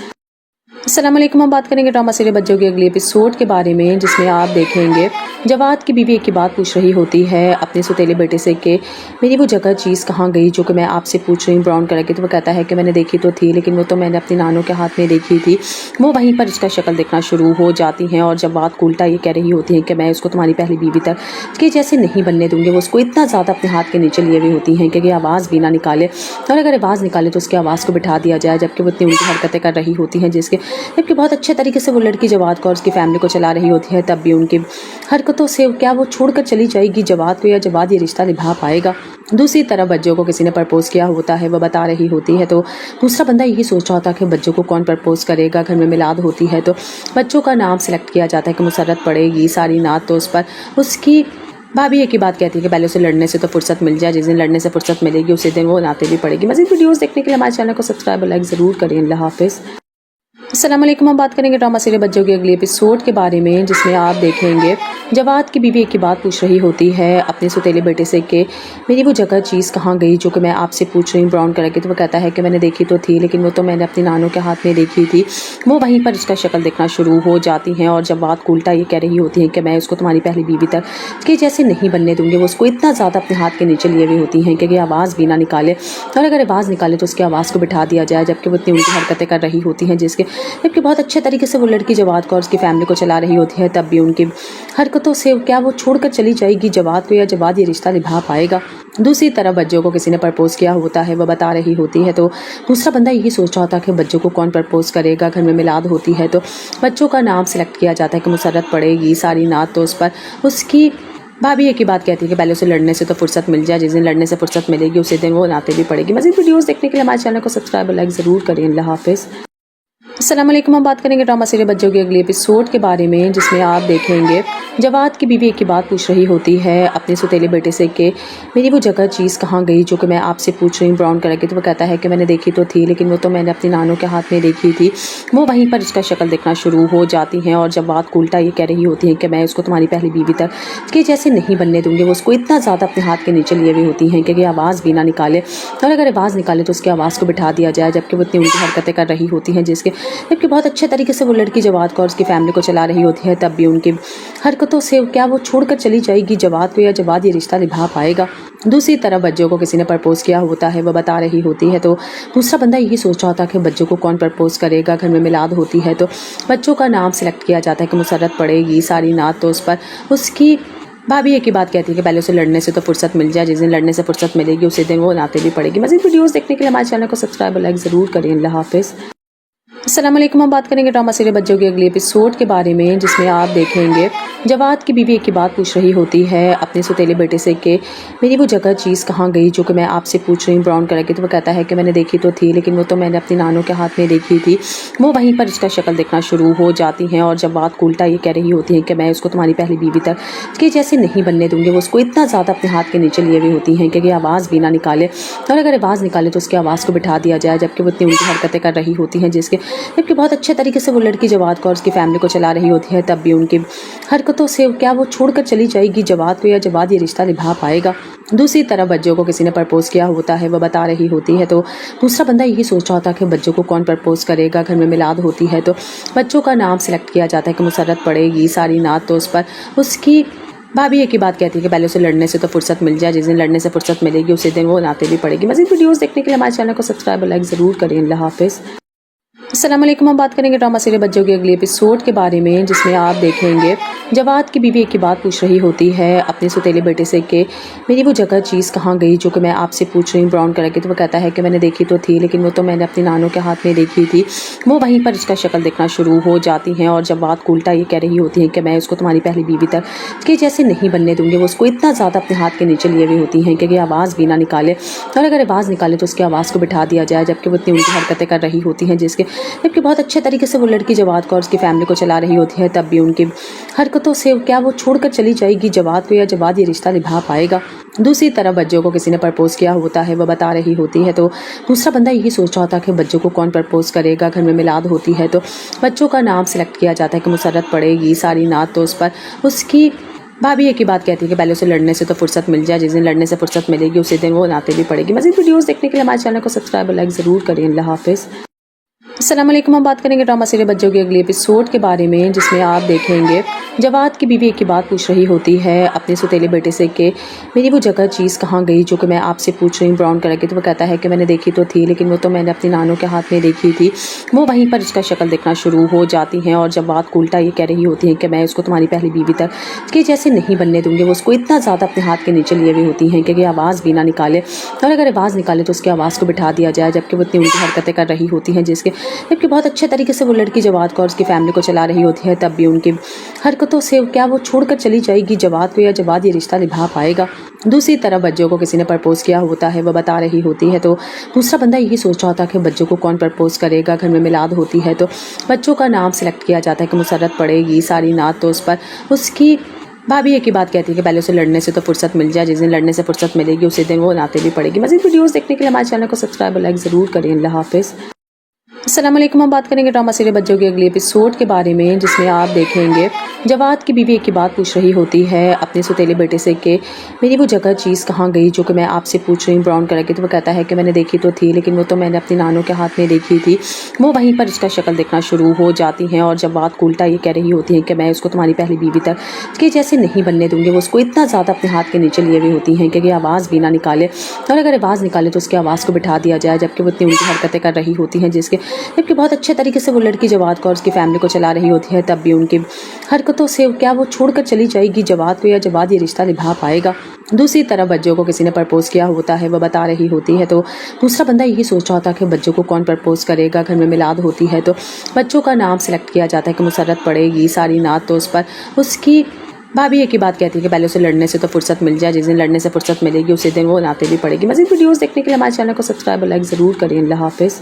अस्सलाम वालेकुम। हम बात करेंगे ड्रामा सीरियल बच्चों के अगले एपिसोड के बारे में, जिसमें आप देखेंगे जवाद की बीवी एक की बात पूछ रही होती है अपने सौतेले बेटे से कि मेरी वो जगह चीज़ कहाँ गई जो कि मैं आपसे पूछ रही हूँ ब्राउन कलर की। तो वो कहता है कि मैंने देखी तो थी, लेकिन वो तो मैंने अपनी नानों के हाथ में देखी थी। वो वहीं पर उसका शक्ल देखना शुरू हो जाती हैं और जवाद को उल्टा ये कह रही होती है कि मैं उसको तुम्हारी पहली बीवी तक के जैसे नहीं बनने दूंगी। वो उसको इतना ज़्यादा अपने हाथ के नीचे लिए हुई होती हैं कि आवाज़ भी ना निकाले, और अगर आवाज़ निकाले तो उसकी आवाज़ को बिठा दिया जाए, जबकि वो इतनी उल्टी हरकतें कर रही होती हैं जबकि बहुत अच्छे तरीके से वो लड़की जवाद को और उसकी फैमिली को चला रही होती है। तब भी उनकी हरकतों से क्या वो छोड़कर चली जाएगी जवाद को, या जवाद ये रिश्ता निभा पाएगा। दूसरी तरफ बच्चों को किसी ने प्रपोज किया होता है, वो बता रही होती है। तो दूसरा बंदा यही सोच रहा होता है कि बच्चों को कौन प्रपोज करेगा। घर में मिलाद होती है तो बच्चों का नाम सिलेक्ट किया जाता है कि मुसर्रत पड़ेगी। सारी नात तो उस पर उसकी भाभी एक ही बात कहती है कि पहले उसे लड़ने से तो फुर्सत मिल जाए, जिस दिन लड़ने से फुर्सत मिलेगी उसी दिन वो नाते भी पड़ेगी। मज़ीद वीडियोस देखने के लिए हमारे चैनल को सब्सक्राइब और लाइक ज़रूर करें। अल्लाह हाफिज़। अस्सलाम वालेकुम। हम बात करेंगे ड्रामा सीरियल बच्चों के अगले एपिसोड के बारे में, जिसमें आप देखेंगे जवाद की बीवी एक की बात पूछ रही होती है अपने सौतेले बेटे से कि मेरी वो जगह चीज़ कहाँ गई जो कि मैं आपसे पूछ रही हूँ ब्राउन कलर की। तो वो कहता है कि मैंने देखी तो थी, लेकिन वो तो मैंने अपनी नानों के हाथ में देखी थी। वो वहीं पर उसका शक्ल देखना शुरू हो जाती हैं और जवाद को उल्टा ये कह रही होती हैं कि मैं उसको तुम्हारी पहली बीवी तक के जैसे नहीं बनने दूंगी। वो उसको इतना ज़्यादा अपने हाथ के नीचे लिए हुई होती हैं कि आवाज़ भी ना निकाले, और अगर आवाज़ निकाले तो उसकी आवाज़ को बिठा दिया जाए, जबकि वो इतनी उल्टी हरकतें कर रही होती हैं जबकि बहुत अच्छे तरीके से वो लड़की जवाद को और उसकी फैमिली को चला रही होती है। तब भी उनकी हरकतों से क्या वो छोड़कर चली जाएगी जवाद को, या जवाद ये रिश्ता निभा पाएगा। दूसरी तरफ बच्चों को किसी ने प्रपोज किया होता है, वो बता रही होती है। तो दूसरा बंदा यही सोच रहा होता है कि बच्चों को कौन प्रपोज करेगा। घर में मिलाद होती है तो बच्चों का नाम सिलेक्ट किया जाता है कि मुसर्रत पड़ेगी। सारी नात तो उस पर उसकी भाभी एक ही बात कहती है कि पहले उसे लड़ने से तो फुर्सत मिल जाए, जिस दिन लड़ने से फुर्सत मिलेगी उसी दिन वो नाते भी पड़ेगी। मज़ीद वीडियोस देखने के लिए हमारे चैनल को सब्सक्राइब और लाइक ज़रूर करें। अल्लाह हाफिज़। अस्सलाम वालेकुम। हम बात करेंगे ड्रामा सीरियल बच्चों के अगले एपिसोड के बारे में, जिसमें आप देखेंगे जवाद की बीवी एक की बात पूछ रही होती है अपने सौतेले बेटे से कि मेरी वो जगह चीज़ कहाँ गई जो कि मैं आपसे पूछ रही हूँ ब्राउन कलर की। तो वो कहता है कि मैंने देखी तो थी, लेकिन वो तो मैंने अपनी नानों के हाथ में देखी थी। वो वहीं पर उसका शक्ल देखना शुरू हो जाती हैं और जवाद को उल्टा ये कह रही होती हैं कि मैं उसको तुम्हारी पहली बीवी तक के जैसे नहीं बनने दूंगी। वो उसको इतना ज़्यादा अपने हाथ के नीचे लिए हुई होती हैं कि आवाज़ भी ना निकाले, और अगर आवाज़ निकाले तो उसकी आवाज़ को बिठा दिया जाए, जबकि वो इतनी उल्टी हरकतें कर रही होती हैं जबकि बहुत अच्छे तरीके से वो लड़की जवाद को और उसकी फैमिली को चला रही होती है। तब भी उनकी हरकतों से क्या वो छोड़कर चली जाएगी जवाद को, या जवाद ये रिश्ता निभा पाएगा। दूसरी तरफ बच्चों को किसी ने प्रपोज किया होता है, वो बता रही होती है। तो दूसरा बंदा यही सोच रहा होता है कि बच्चों को कौन प्रपोज करेगा। घर में मिलाद होती है तो बच्चों का नाम सिलेक्ट किया जाता है कि मुसर्रत पड़ेगी। सारी नात तो उस पर उसकी भाभी एक ही बात कहती है कि पहले उसे लड़ने से तो फुर्सत मिल जाए, जिस दिन लड़ने से फुर्सत मिलेगी उसी दिन वो नाते भी पड़ेगी। मज़ीद वीडियोस देखने के लिए हमारे चैनल को सब्सक्राइब और लाइक ज़रूर करें। अल्लाह हाफिज़। अस्सलाम वालेकुम। हम बात करेंगे ड्रामा सीरियल बच्चों के अगले एपिसोड के बारे में, जिसमें आप देखेंगे जवाद की बीवी एक की बात पूछ रही होती है अपने सौतेले बेटे से कि मेरी वो जगह चीज़ कहाँ गई जो कि मैं आपसे पूछ रही हूँ ब्राउन कलर की। तो वो कहता है कि मैंने देखी तो थी, लेकिन वो तो मैंने अपनी नानों के हाथ में देखी थी। वो वहीं पर उसका शक्ल देखना शुरू हो जाती हैं और जवाद को उल्टा ये कह रही होती हैं कि मैं उसको तुम्हारी पहली बीवी तक के जैसे नहीं बनने दूंगी। वो उसको इतना ज़्यादा अपने हाथ के नीचे लिए हुई होती हैं कि आवाज़ भी ना निकाले, और अगर आवाज़ निकाले तो उसकी आवाज़ को बिठा दिया जाए, जबकि वो इतनी उल्टी हरकतें कर रही होती हैं जबकि बहुत अच्छे तरीके से वो लड़की जवाद को और उसकी फैमिली को चला रही होती है। तब भी उनकी हरकतों से क्या वो छोड़कर चली जाएगी जवाद को, या जवाद ये रिश्ता निभा पाएगा। दूसरी तरफ बच्चों को किसी ने प्रपोज किया होता है, वो बता रही होती है। तो दूसरा बंदा यही सोच रहा होता है कि बच्चों को कौन प्रपोज करेगा। घर में मिलाद होती है तो बच्चों का नाम सिलेक्ट किया जाता है कि मुसर्रत पड़ेगी। सारी नात तो उस पर उसकी भाभी एक ही बात कहती है कि पहले उसे लड़ने से तो फुर्सत मिल जाए, जिस दिन लड़ने से फुर्सत मिलेगी उसी दिन वो नाते भी पड़ेगी। मज़ीद वीडियोस देखने के लिए हमारे चैनल को सब्सक्राइब और लाइक ज़रूर करें। अल्लाह हाफिज़। अस्सलाम वालेकुम। हम बात करेंगे ड्रामा सीरियल बच्चों के अगले एपिसोड के बारे में, जिसमें आप देखेंगे जवाद की बीवी एक की बात पूछ रही होती है अपने सौतेले बेटे से कि मेरी वो जगह चीज़ कहाँ गई जो कि मैं आपसे पूछ रही हूँ ब्राउन कलर की। तो वो कहता है कि मैंने देखी तो थी, लेकिन वो तो मैंने अपनी नानों के हाथ में देखी थी। वो वहीं पर उसका शक्ल देखना शुरू हो जाती हैं और जवाद को उल्टा ये कह रही होती हैं कि मैं उसको तुम्हारी पहली बीवी तक के जैसे नहीं बनने दूंगी। वो उसको इतना ज़्यादा अपने हाथ के नीचे लिए हुई होती हैं कि आवाज़ भी ना निकाले, और अगर आवाज़ निकाले तो उसकी आवाज़ को बिठा दिया जाए, जबकि वो इतनी उल्टी हरकतें कर रही होती हैं जबकि बहुत अच्छे तरीके से वो लड़की जवाद को और उसकी फैमिली को चला रही होती है। तब भी उनकी हरकतों से क्या वो छोड़कर चली जाएगी जवाद को, या जवाद ये रिश्ता निभा पाएगा। दूसरी तरफ बच्चों को किसी ने प्रपोज किया होता है, वो बता रही होती है। तो दूसरा बंदा यही सोच रहा होता है कि बच्चों को कौन प्रपोज करेगा। घर में मिलाद होती है तो बच्चों का नाम सिलेक्ट किया जाता है कि मुसर्रत पड़ेगी। सारी नात तो उस पर उसकी भाभी एक ही बात कहती है कि पहले उसे लड़ने से तो फुर्सत मिल जाए, जिस दिन लड़ने से फुर्सत मिलेगी उसी दिन वो नाते भी पड़ेगी। मज़ीद वीडियोस देखने के लिए हमारे चैनल को सब्सक्राइब और लाइक ज़रूर करें। अल्लाह हाफिज़। अस्सलाम वालेकुम। हम बात करेंगे ड्रामा सीरियल बच्चों के अगले एपिसोड के बारे में, जिसमें आप देखेंगे जवाद की बीवी एक की बात पूछ रही होती है अपने सौतेले बेटे से कि मेरी वो जगह चीज़ कहाँ गई जो कि मैं आपसे पूछ रही हूँ ब्राउन कलर की। तो वो कहता है कि मैंने देखी तो थी, लेकिन वो तो मैंने अपनी नानों के हाथ में देखी थी। वो वहीं पर उसका शक्ल देखना शुरू हो जाती हैं और जवाद को उल्टा ये कह रही होती है कि मैं उसको तुम्हारी पहली बीवी तक कि जैसे नहीं बनने दूंगी। वो उसको इतना ज़्यादा अपने हाथ के नीचे लिए हुई होती हैं कि आवाज़ भी ना निकाले, और अगर आवाज़ निकाले तो उसकी आवाज़ को बिठा दिया जाए, जबकि वो इतनी उल्टी हरकतें कर रही होती हैं जबकि बहुत अच्छे तरीके से वो लड़की जवाद को और उसकी फैमिली को चला रही होती है। तब भी उनकी हरकतों से क्या वो छोड़कर चली जाएगी जवाद को, या जवाद ये रिश्ता निभा पाएगा। दूसरी तरफ बच्चों को किसी ने प्रपोज किया होता है, वह बता रही होती है। तो दूसरा बंदा यही सोच रहा होता है कि बच्चों को कौन प्रपोज करेगा। घर में मिलाद होती है तो बच्चों का नाम सिलेक्ट किया जाता है कि मुसर्रत पड़ेगी। सारी नात तो उस पर उसकी भाभी एक ही बात कहती है कि पहले उसे लड़ने से तो फुर्सत मिल जाए, जिस दिन लड़ने से फुर्सत मिलेगी उसी दिन वो नाते भी पड़ेगी। मज़ीद वीडियोस देखने के लिए हमारे चैनल को सब्सक्राइब और लाइक ज़रूर करें। अल्लाह हाफिज़। अस्सलाम वालेकुम। हम बात करेंगे ड्रामा सीरियल बच्चों के अगले एपिसोड के बारे में, जिसमें आप देखेंगे जवाद की बीवी एक की बात पूछ रही होती है अपने सौतेले बेटे से कि मेरी वो जगह चीज़ कहाँ गई जो कि मैं आपसे पूछ रही हूँ ब्राउन कलर की। तो वो कहता है कि मैंने देखी तो थी, लेकिन वो तो मैंने अपनी नानों के हाथ में देखी थी। वो वहीं पर उसका शक्ल देखना शुरू हो जाती हैं और जवाद को उल्टा ये कह रही होती हैं कि मैं उसको तुम्हारी पहली बीवी तक कि जैसे नहीं बनने दूंगी। वो उसको इतना ज़्यादा अपने हाथ के नीचे लिए हुई होती हैं कि आवाज़ भी ना निकाले, और अगर आवाज़ निकाले तो उसकी आवाज़ को बिठा दिया जाए, जबकि वो इतनी उल्टी हरकतें कर रही होती हैं जबकि बहुत अच्छे तरीके से वो लड़की जवाद को और उसकी फैमिली को चला रही होती है। तब भी उनकी हरकतों से क्या वो छोड़कर चली जाएगी जवाद को, या जवाद ये रिश्ता निभा पाएगा। दूसरी तरफ बच्चों को किसी ने प्रपोज किया होता है, वह बता रही होती है। तो दूसरा बंदा यही सोच रहा होता है कि बच्चों को कौन प्रपोज करेगा। घर में मिलाद होती है तो बच्चों का नाम सिलेक्ट किया जाता है कि मुसर्रत पड़ेगी। सारी नात तो उस पर उसकी भाभी एक ही बात कहती है कि पहले उसे लड़ने से तो फुर्सत मिल जाए, जिस दिन लड़ने से फुर्सत मिलेगी उसी दिन वो नाते भी पड़ेगी। मज़ीद वीडियोस देखने के लिए हमारे चैनल को सब्सक्राइब और लाइक ज़रूर करें। अल्लाह हाफिज़।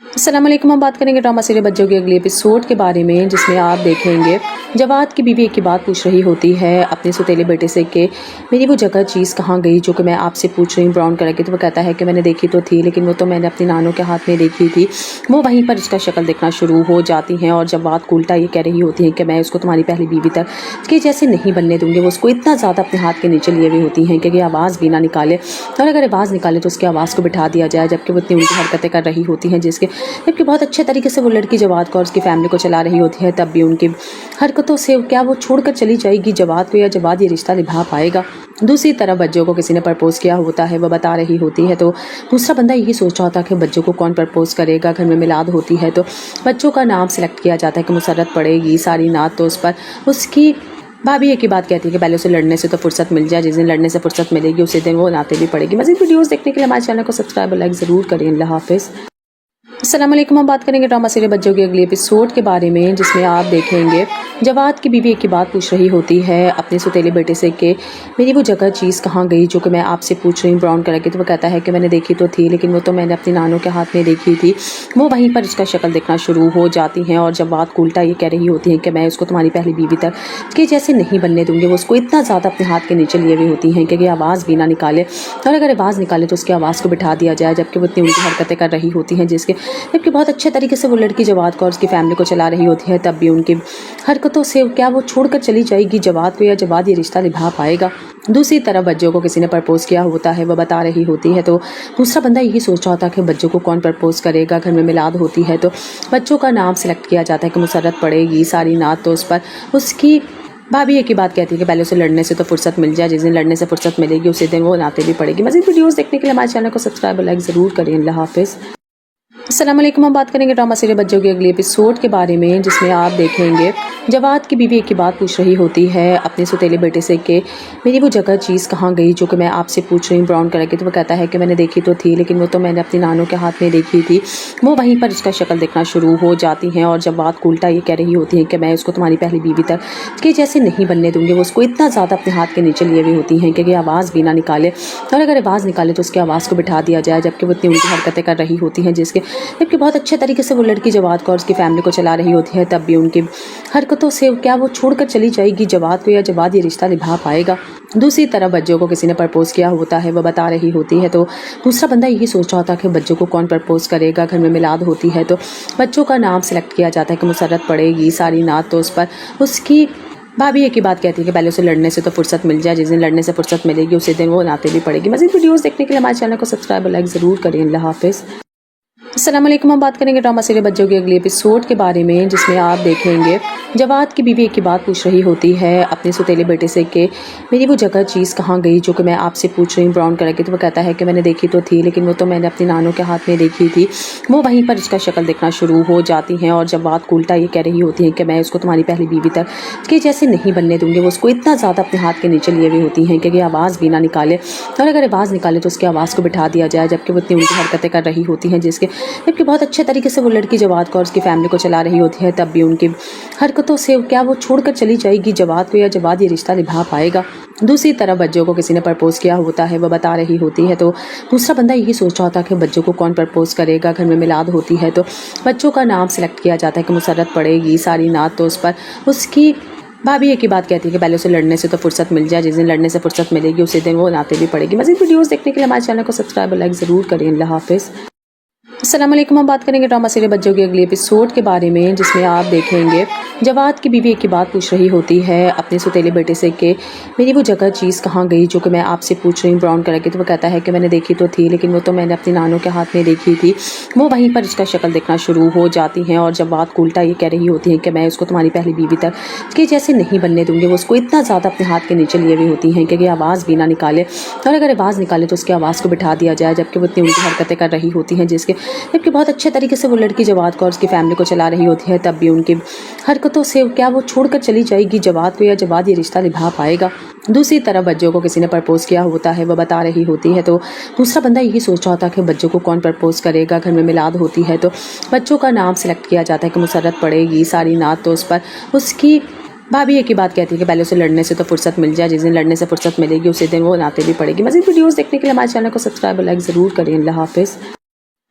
अस्सलाम वालेकुम। हम बात करेंगे ड्रामा सीरियल बच्चों के अगले एपिसोड के बारे में, जिसमें आप देखेंगे जवाद की बीवी एक की बात पूछ रही होती है अपने सौतेले बेटे से कि मेरी वो जगह चीज़ कहाँ गई जो कि मैं आपसे पूछ रही हूँ ब्राउन कलर की। तो वो कहता है कि मैंने देखी तो थी, लेकिन वो तो मैंने अपनी नानों के हाथ में देखी थी। वो वहीं पर उसका शक्ल देखना शुरू हो जाती हैं और जवाद को उल्टा ये कह रही होती हैं कि मैं उसको तुम्हारी पहली बीवी तक कि जैसे नहीं बनने दूंगी। वो उसको इतना ज़्यादा अपने हाथ के नीचे लिए हुई होती हैं कि आवाज़ भी ना निकाले, और अगर आवाज़ निकाले तो उसकी आवाज़ को बिठा दिया जाए, जबकि वो इतनी उल्टी हरकतें कर रही होती हैं जबकि बहुत अच्छे तरीके से वो लड़की जवाद को और उसकी फैमिली को चला रही होती है। तब भी उनकी हरकतों से क्या वो छोड़कर चली जाएगी जवाद को, या जवाद ये रिश्ता निभा पाएगा। दूसरी तरफ बच्चों को किसी ने प्रपोज किया होता है, वह बता रही होती है। तो दूसरा बंदा यही सोच रहा होता है कि बच्चों को कौन प्रपोज करेगा। घर में मिलाद होती है तो बच्चों का नाम सिलेक्ट किया जाता है कि मुसर्रत पड़ेगी। सारी नात तो उस पर उसकी भाभी एक ही बात कहती है कि पहले उसे लड़ने से तो फुर्सत मिल जाए, जिस दिन लड़ने से फुर्सत मिलेगी उसी दिन वो नाते भी पड़ेगी। मज़ीद वीडियोस देखने के लिए हमारे चैनल को सब्सक्राइब और लाइक ज़रूर करें। अल्लाह हाफिज़। अस्सलाम वालेकुम। हम बात करेंगे ड्रामा सीरियल बच्चों के अगले एपिसोड के बारे में, जिसमें आप देखेंगे जवाद की बीवी एक की बात पूछ रही होती है अपने सौतेले बेटे से कि मेरी वो जगह चीज़ कहाँ गई जो कि मैं आपसे पूछ रही हूँ ब्राउन कलर की। तो वो कहता है कि मैंने देखी तो थी, लेकिन वो तो मैंने अपनी नानों के हाथ में देखी थी। वो वहीं पर उसका शक्ल देखना शुरू हो जाती हैं और जवाद को उल्टा ये कह रही होती हैं कि मैं उसको तुम्हारी पहली बीवी तक कि जैसे नहीं बनने दूंगी। वो उसको इतना ज़्यादा अपने हाथ के नीचे लिए हुई होती हैं कि आवाज़ भी ना निकाले, और अगर आवाज़ निकाले तो उसकी आवाज़ को बिठा दिया जाए, जबकि वो इतनी उल्टी हरकतें कर रही होती हैं जबकि बहुत अच्छे तरीके से वो लड़की जवाद को और उसकी फैमिली को चला रही होती है। तब भी उनकी हरकतों से क्या वो छोड़कर चली जाएगी जवाद को, या जवाद ये रिश्ता निभा पाएगा। दूसरी तरफ बच्चों को किसी ने प्रपोज किया होता है, वह बता रही होती है। तो दूसरा बंदा यही सोच रहा होता है कि बच्चों को कौन प्रपोज करेगा। घर में मिलाद होती है तो बच्चों का नाम सिलेक्ट किया जाता है कि मुसर्रत पड़ेगी। सारी नात तो उस पर उसकी भाभी एक ही बात कहती है कि पहले उसे लड़ने से तो फुर्सत मिल जाए, जिस दिन लड़ने से फुर्सत मिलेगी उसी दिन वो नाते भी पड़ेगी। मज़ीद वीडियोस देखने के लिए हमारे चैनल को सब्सक्राइब और लाइक ज़रूर करें। अल्लाह हाफिज़। अस्सलाम वालेकुम। हम बात करेंगे ड्रामा सीरियल बच्चों के अगले एपिसोड के बारे में, जिसमें आप देखेंगे जवाद की बीवी एक की बात पूछ रही होती है अपने सौतेले बेटे से कि मेरी वो जगह चीज़ कहाँ गई जो कि मैं आपसे पूछ रही हूँ ब्राउन कलर की। तो वो कहता है कि मैंने देखी तो थी, लेकिन वो तो मैंने अपनी नानों के हाथ में देखी थी। वो वहीं पर उसका शक्ल देखना शुरू हो जाती हैं और जवाद को उल्टा ये कह रही होती हैं कि मैं उसको तुम्हारी पहली बीवी तक कि जैसे नहीं बनने दूंगी। वो उसको इतना ज़्यादा अपने हाथ के नीचे लिए हुई होती हैं कि आवाज़ भी ना निकाले, और अगर आवाज़ निकाले तो उसकी आवाज़ को बिठा दिया जाए, जबकि वो इतनी उल्टी हरकतें कर रही होती हैं जबकि बहुत अच्छे तरीके से वो लड़की जवाद को और उसकी फैमिली को चला रही होती है। तब भी उनकी हरकतों से क्या वो छोड़कर चली जाएगी जवाद को, या जवाद ये रिश्ता निभा पाएगा। दूसरी तरफ बच्चों को किसी ने प्रपोज किया होता है, वह बता रही होती है। तो दूसरा बंदा यही सोच रहा होता है कि बच्चों को कौन प्रपोज करेगा। घर में मिलाद होती है तो बच्चों का नाम सिलेक्ट किया जाता है कि मुसर्रत पड़ेगी। सारी नात तो उस पर उसकी भाभी एक ही बात कहती है कि पहले उसे लड़ने से तो फुर्सत मिल जाए, जिस दिन लड़ने से फुर्सत मिलेगी उसी दिन वो नाते भी पड़ेगी। मज़ीद वीडियोस देखने के लिए हमारे चैनल को सब्सक्राइब और लाइक ज़रूर करें। अल्लाह हाफिज़। अस्सलाम वालेकुम। हम बात करेंगे ड्रामा सीरियल बच्चों के अगले एपिसोड के बारे में, जिसमें आप देखेंगे जवाद की बीवी एक की बात पूछ रही होती है अपने सुतेले बेटे से कि मेरी वो जगह चीज़ कहाँ गई जो कि मैं आपसे पूछ रही हूँ ब्राउन कलर की। तो वो कहता है कि मैंने देखी तो थी, लेकिन वो तो मैंने अपनी नानों के हाथ में देखी थी। वो वहीं पर उसका शक्ल देखना शुरू हो जाती हैं और जवाद को उल्टा ये कह रही होती है कि मैं उसको तुम्हारी पहली बीवी तक कि जैसे नहीं बनने दूंगी। वो उसको इतना ज़्यादा अपने हाथ के नीचे लिए हुई होती हैं कि आवाज़ भी ना निकाले, और अगर आवाज़ निकाले तो उसकी आवाज़ को बिठा दिया जाए, जबकि वो इतनी उल्टी हरकतें कर रही होती हैं जबकि बहुत अच्छे तरीके से वो लड़की जवाद को और उसकी फैमिली को चला रही होती है। तब भी उनकी हरकतों से क्या वो छोड़कर चली जाएगी जवाद को, या जवाद ये रिश्ता निभा पाएगा। दूसरी तरफ बच्चों को किसी ने प्रपोज किया होता है, वो बता रही होती है। तो दूसरा बंदा यही सोच रहा होता है कि बच्चों को कौन प्रपोज करेगा। घर में मिलाद होती है तो बच्चों का नाम सेलेक्ट किया जाता है कि मुसर्रत पड़ेगी। सारी नात तो उस पर उसकी भाभी एक ही बात कहती है कि पहले उसे लड़ने से तो फुर्सत मिल जाए, जिस दिन लड़ने से फुर्सत मिलेगी उसी दिन वो नाते भी पड़ेगी। मज़ीद वीडियोस देखने के लिए हमारे चैनल को सब्सक्राइब और लाइक ज़रूर करें। अल्लाह हाफिज़। अस्सलाम वालेकुम। हम बात करेंगे ड्रामा सीरियल बच्चों के अगले एपिसोड के बारे में, जिसमें आप देखेंगे जवाद की बीवी एक की बात पूछ रही होती है अपने सुतेले बेटे से कि मेरी वो जगह चीज़ कहाँ गई जो कि मैं आपसे पूछ रही हूँ ब्राउन कलर की। तो वो कहता है कि मैंने देखी तो थी, लेकिन वो तो मैंने अपनी नानों के हाथ में देखी थी। वो वहीं पर उसका शक्ल देखना शुरू हो जाती हैं और जवाद को उल्टा ये कह रही होती हैं कि मैं उसको तुम्हारी पहली बीवी तक कि जैसे नहीं बनने दूंगी। वो उसको इतना ज़्यादा अपने हाथ के नीचे लिए हुई होती हैं कि आवाज़ भी ना निकाले, और अगर आवाज़ निकाले तो उसकी आवाज़ को बिठा दिया जाए, जबकि वो इतनी उल्टी हरकतें कर रही होती हैं जबकि बहुत अच्छे तरीके से वो लड़की जवाद को और उसकी फैमिली को चला रही होती है। तब भी उनकी हरकतों से क्या वो छोड़कर चली जाएगी जवाद को, या जवाद ये रिश्ता निभा पाएगा। दूसरी तरफ बच्चों को किसी ने प्रपोज किया होता है, वो बता रही होती है। तो दूसरा बंदा यही सोच रहा होता है कि बच्चों को कौन प्रपोज करेगा। घर में मिलाद होती है तो बच्चों का नाम सेलेक्ट किया जाता है कि मुसर्रत पड़ेगी। सारी नात तो उस पर उसकी भाभी एक ही बात कहती है कि पहले उसे लड़ने से तो फुर्सत मिल जाए, जिस दिन लड़ने से फुर्सत मिलेगी उसी दिन वो नाते भी पड़ेगी। मज़ीद वीडियोस देखने के लिए हमारे चैनल को सब्सक्राइब और लाइक ज़रूर करें। अल्लाह हाफिज़।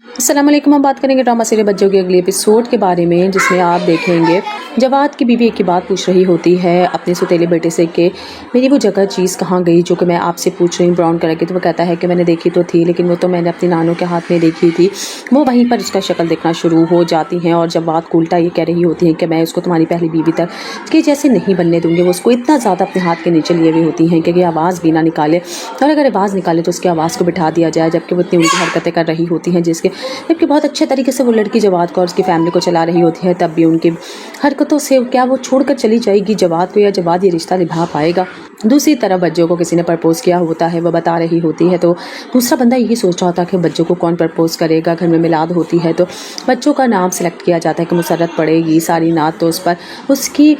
अस्सलाम वालेकुम। हम बात करेंगे ड्रामा सीरियल बच्चों के अगले एपिसोड के बारे में, जिसमें आप देखेंगे जवाद की बीवी एक की बात पूछ रही होती है अपने सुतेले बेटे से कि मेरी वो जगह चीज़ कहाँ गई जो कि मैं आपसे पूछ रही हूँ ब्राउन कलर की। तो वो कहता है कि मैंने देखी तो थी, लेकिन वो तो मैंने अपनी नानों के हाथ में देखी थी। वो वहीं पर उसका शक्ल देखना शुरू हो जाती हैं और जवाद को उल्टा ये कह रही होती हैं कि मैं उसको तुम्हारी पहली बीवी तक कि जैसे नहीं बनने दूंगी। वो उसको इतना ज़्यादा अपने हाथ के नीचे लिए हुई होती हैं कि आवाज़ भी ना निकाले, और अगर आवाज़ निकाले तो उसकी आवाज़ को बिठा दिया जाए, जबकि वो इतनी उल्टी हरकतें कर रही होती हैं जबकि बहुत अच्छे तरीके से वो लड़की जवाद को और उसकी फैमिली को चला रही होती है। तब भी उनकी हरकतों से क्या वो छोड़कर चली जाएगी जवाद को, या जवाद ये रिश्ता निभा पाएगा। दूसरी तरफ बच्चों को किसी ने प्रपोज किया होता है, वो बता रही होती है। तो दूसरा बंदा यही सोच रहा होता है कि बच्चों को कौन प्रपोज करेगा। घर में मिलाद होती है तो बच्चों का नाम सेलेक्ट किया जाता है कि मुसर्रत पड़ेगी। सारी नात तो उस पर उसकी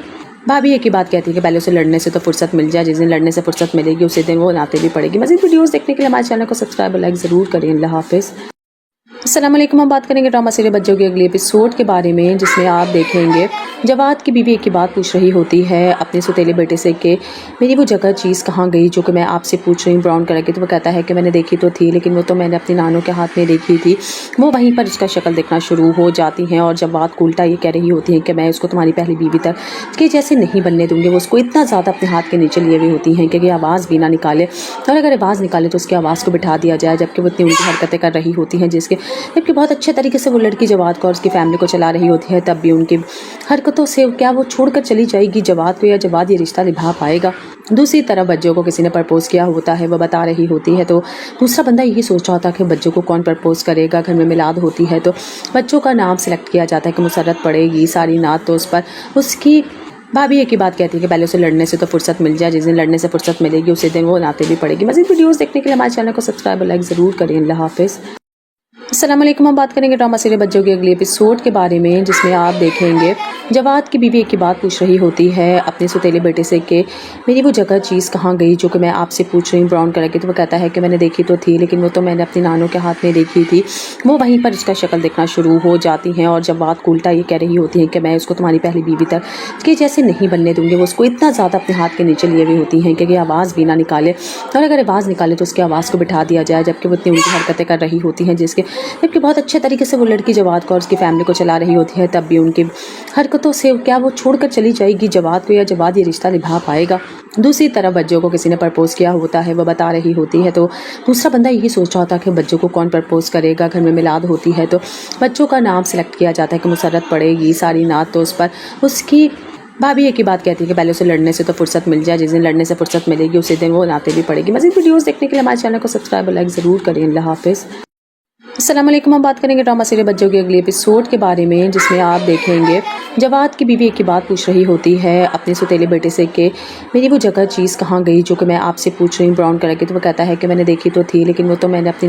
भाभी एक ही बात कहती है कि पहले उसे लड़ने से तो फुर्सत मिल जाए, जिस दिन लड़ने से फुर्सत मिलेगी उसी दिन वो नाते भी पड़ेगी। मज़ीद वीडियोस देखने के लिए हमारे चैनल को सब्सक्राइब और लाइक ज़रूर करें। अल्लाह हाफिज़। अस्सलाम वालेकुम। हम बात करेंगे ड्रामा सीरियल बच्चों के अगले एपिसोड के बारे में, जिसमें आप देखेंगे जवाद की बीवी एक की बात पूछ रही होती है अपने सुतेले बेटे से कि मेरी वो जगह चीज़ कहाँ गई जो कि मैं आपसे पूछ रही हूँ ब्राउन कलर की। तो वो कहता है कि मैंने देखी तो थी, लेकिन वो तो मैंने अपनी नानों के हाथ में देखी थी। वो वहीं पर उसका शक्ल देखना शुरू हो जाती हैं और जवाद को उल्टा ये कह रही होती हैं कि मैं उसको तुम्हारी पहली बीवी तक कि जैसे नहीं बनने दूंगी। वो उसको इतना ज़्यादा अपने हाथ के नीचे लिए हुई होती हैं कि आवाज़ भी ना निकाले, और अगर आवाज़ निकाले तो उसकी आवाज़ को बिठा दिया जाए, जबकि वो इतनी उल्टी हरकतें कर रही होती हैं जबकि बहुत अच्छे तरीके से वो लड़की जवाद को और उसकी फैमिली को चला रही होती है। तब भी उनकी हरकतों से क्या वो छोड़कर चली जाएगी जवाद को, या जवाद ये रिश्ता निभा पाएगा। दूसरी तरफ बच्चों को किसी ने प्रपोज किया होता है, वो बता रही होती है। तो दूसरा बंदा यही सोच रहा होता है कि बच्चों को कौन प्रपोज करेगा। घर में मिलाद होती है तो बच्चों का नाम सेलेक्ट किया जाता है कि मुसर्रत पड़ेगी। सारी नात तो उस पर उसकी भाभी एक ही बात कहती है कि पहले उसे लड़ने से तो फुर्सत मिल जाए, जिस दिन लड़ने से फुर्सत मिलेगी उसी दिन वो नाते भी पड़ेगी। मज़ीद वीडियोस देखने के लिए हमारे चैनल को सब्सक्राइब और लाइक ज़रूर करें। अल्लाह हाफिज़। अस्सलाम वालेकुम। हम बात करेंगे ड्रामा सीरियल बच्चों के अगले एपिसोड के बारे में, जिसमें आप देखेंगे जवाद की बीवी एक की बात पूछ रही होती है अपने सुतेले बेटे से कि मेरी वो जगह चीज़ कहाँ गई जो कि मैं आपसे पूछ रही हूँ ब्राउन कलर की। तो वो कहता है कि मैंने देखी तो थी, लेकिन वो तो मैंने अपनी नानों के हाथ में देखी थी। वो वहीं पर उसका शक्ल देखना शुरू हो जाती हैं और जवाद को उल्टा ये कह रही होती हैं कि मैं उसको तुम्हारी पहली बीवी तक कि जैसे नहीं बनने दूंगी। वो उसको इतना ज़्यादा अपने हाथ के नीचे लिए हुई होती हैं कि आवाज़ भी ना निकाले, और अगर आवाज़ निकाले तो उसकी आवाज़ को बिठा दिया जाए, जबकि वो इतनी उल्टी हरकतें कर रही होती हैं जबकि बहुत अच्छे तरीके से वो लड़की जवाद को और उसकी फैमिली को चला रही होती है। तब भी उनकी हरकतों से क्या वो छोड़कर चली जाएगी जवाद को, या जवाद ये रिश्ता निभा पाएगा। दूसरी तरफ बच्चों को किसी ने प्रपोज किया होता है, वो बता रही होती है। तो दूसरा बंदा यही सोच रहा होता है कि बच्चों को कौन प्रपोज करेगा। घर में मिलाद होती है तो बच्चों का नाम सेलेक्ट किया जाता है कि मुसर्रत पड़ेगी। सारी नात तो उस पर उसकी भाभी एक ही बात कहती है कि पहले उसे लड़ने से तो फुर्सत मिल जाए, जिस दिन लड़ने से फुर्सत मिलेगी उसी दिन वो नाते भी पड़ेगी। मज़ीद वीडियोस देखने के लिए हमारे चैनल को सब्सक्राइब और लाइक ज़रूर करें। अल्लाह हाफिज़। अस्सलाम वालेकुम। हम बात करेंगे ड्रामा सीरियल बच्चों के अगले एपिसोड के बारे में, जिसमें आप देखेंगे जवाद की बीवी एक की बात पूछ रही होती है अपने सौतेले बेटे से कि मेरी वो जगह चीज़ कहाँ गई जो कि मैं आपसे पूछ रही हूँ ब्राउन कलर की। तो वो कहता है कि मैंने देखी तो थी, लेकिन वो तो मैंने अपनी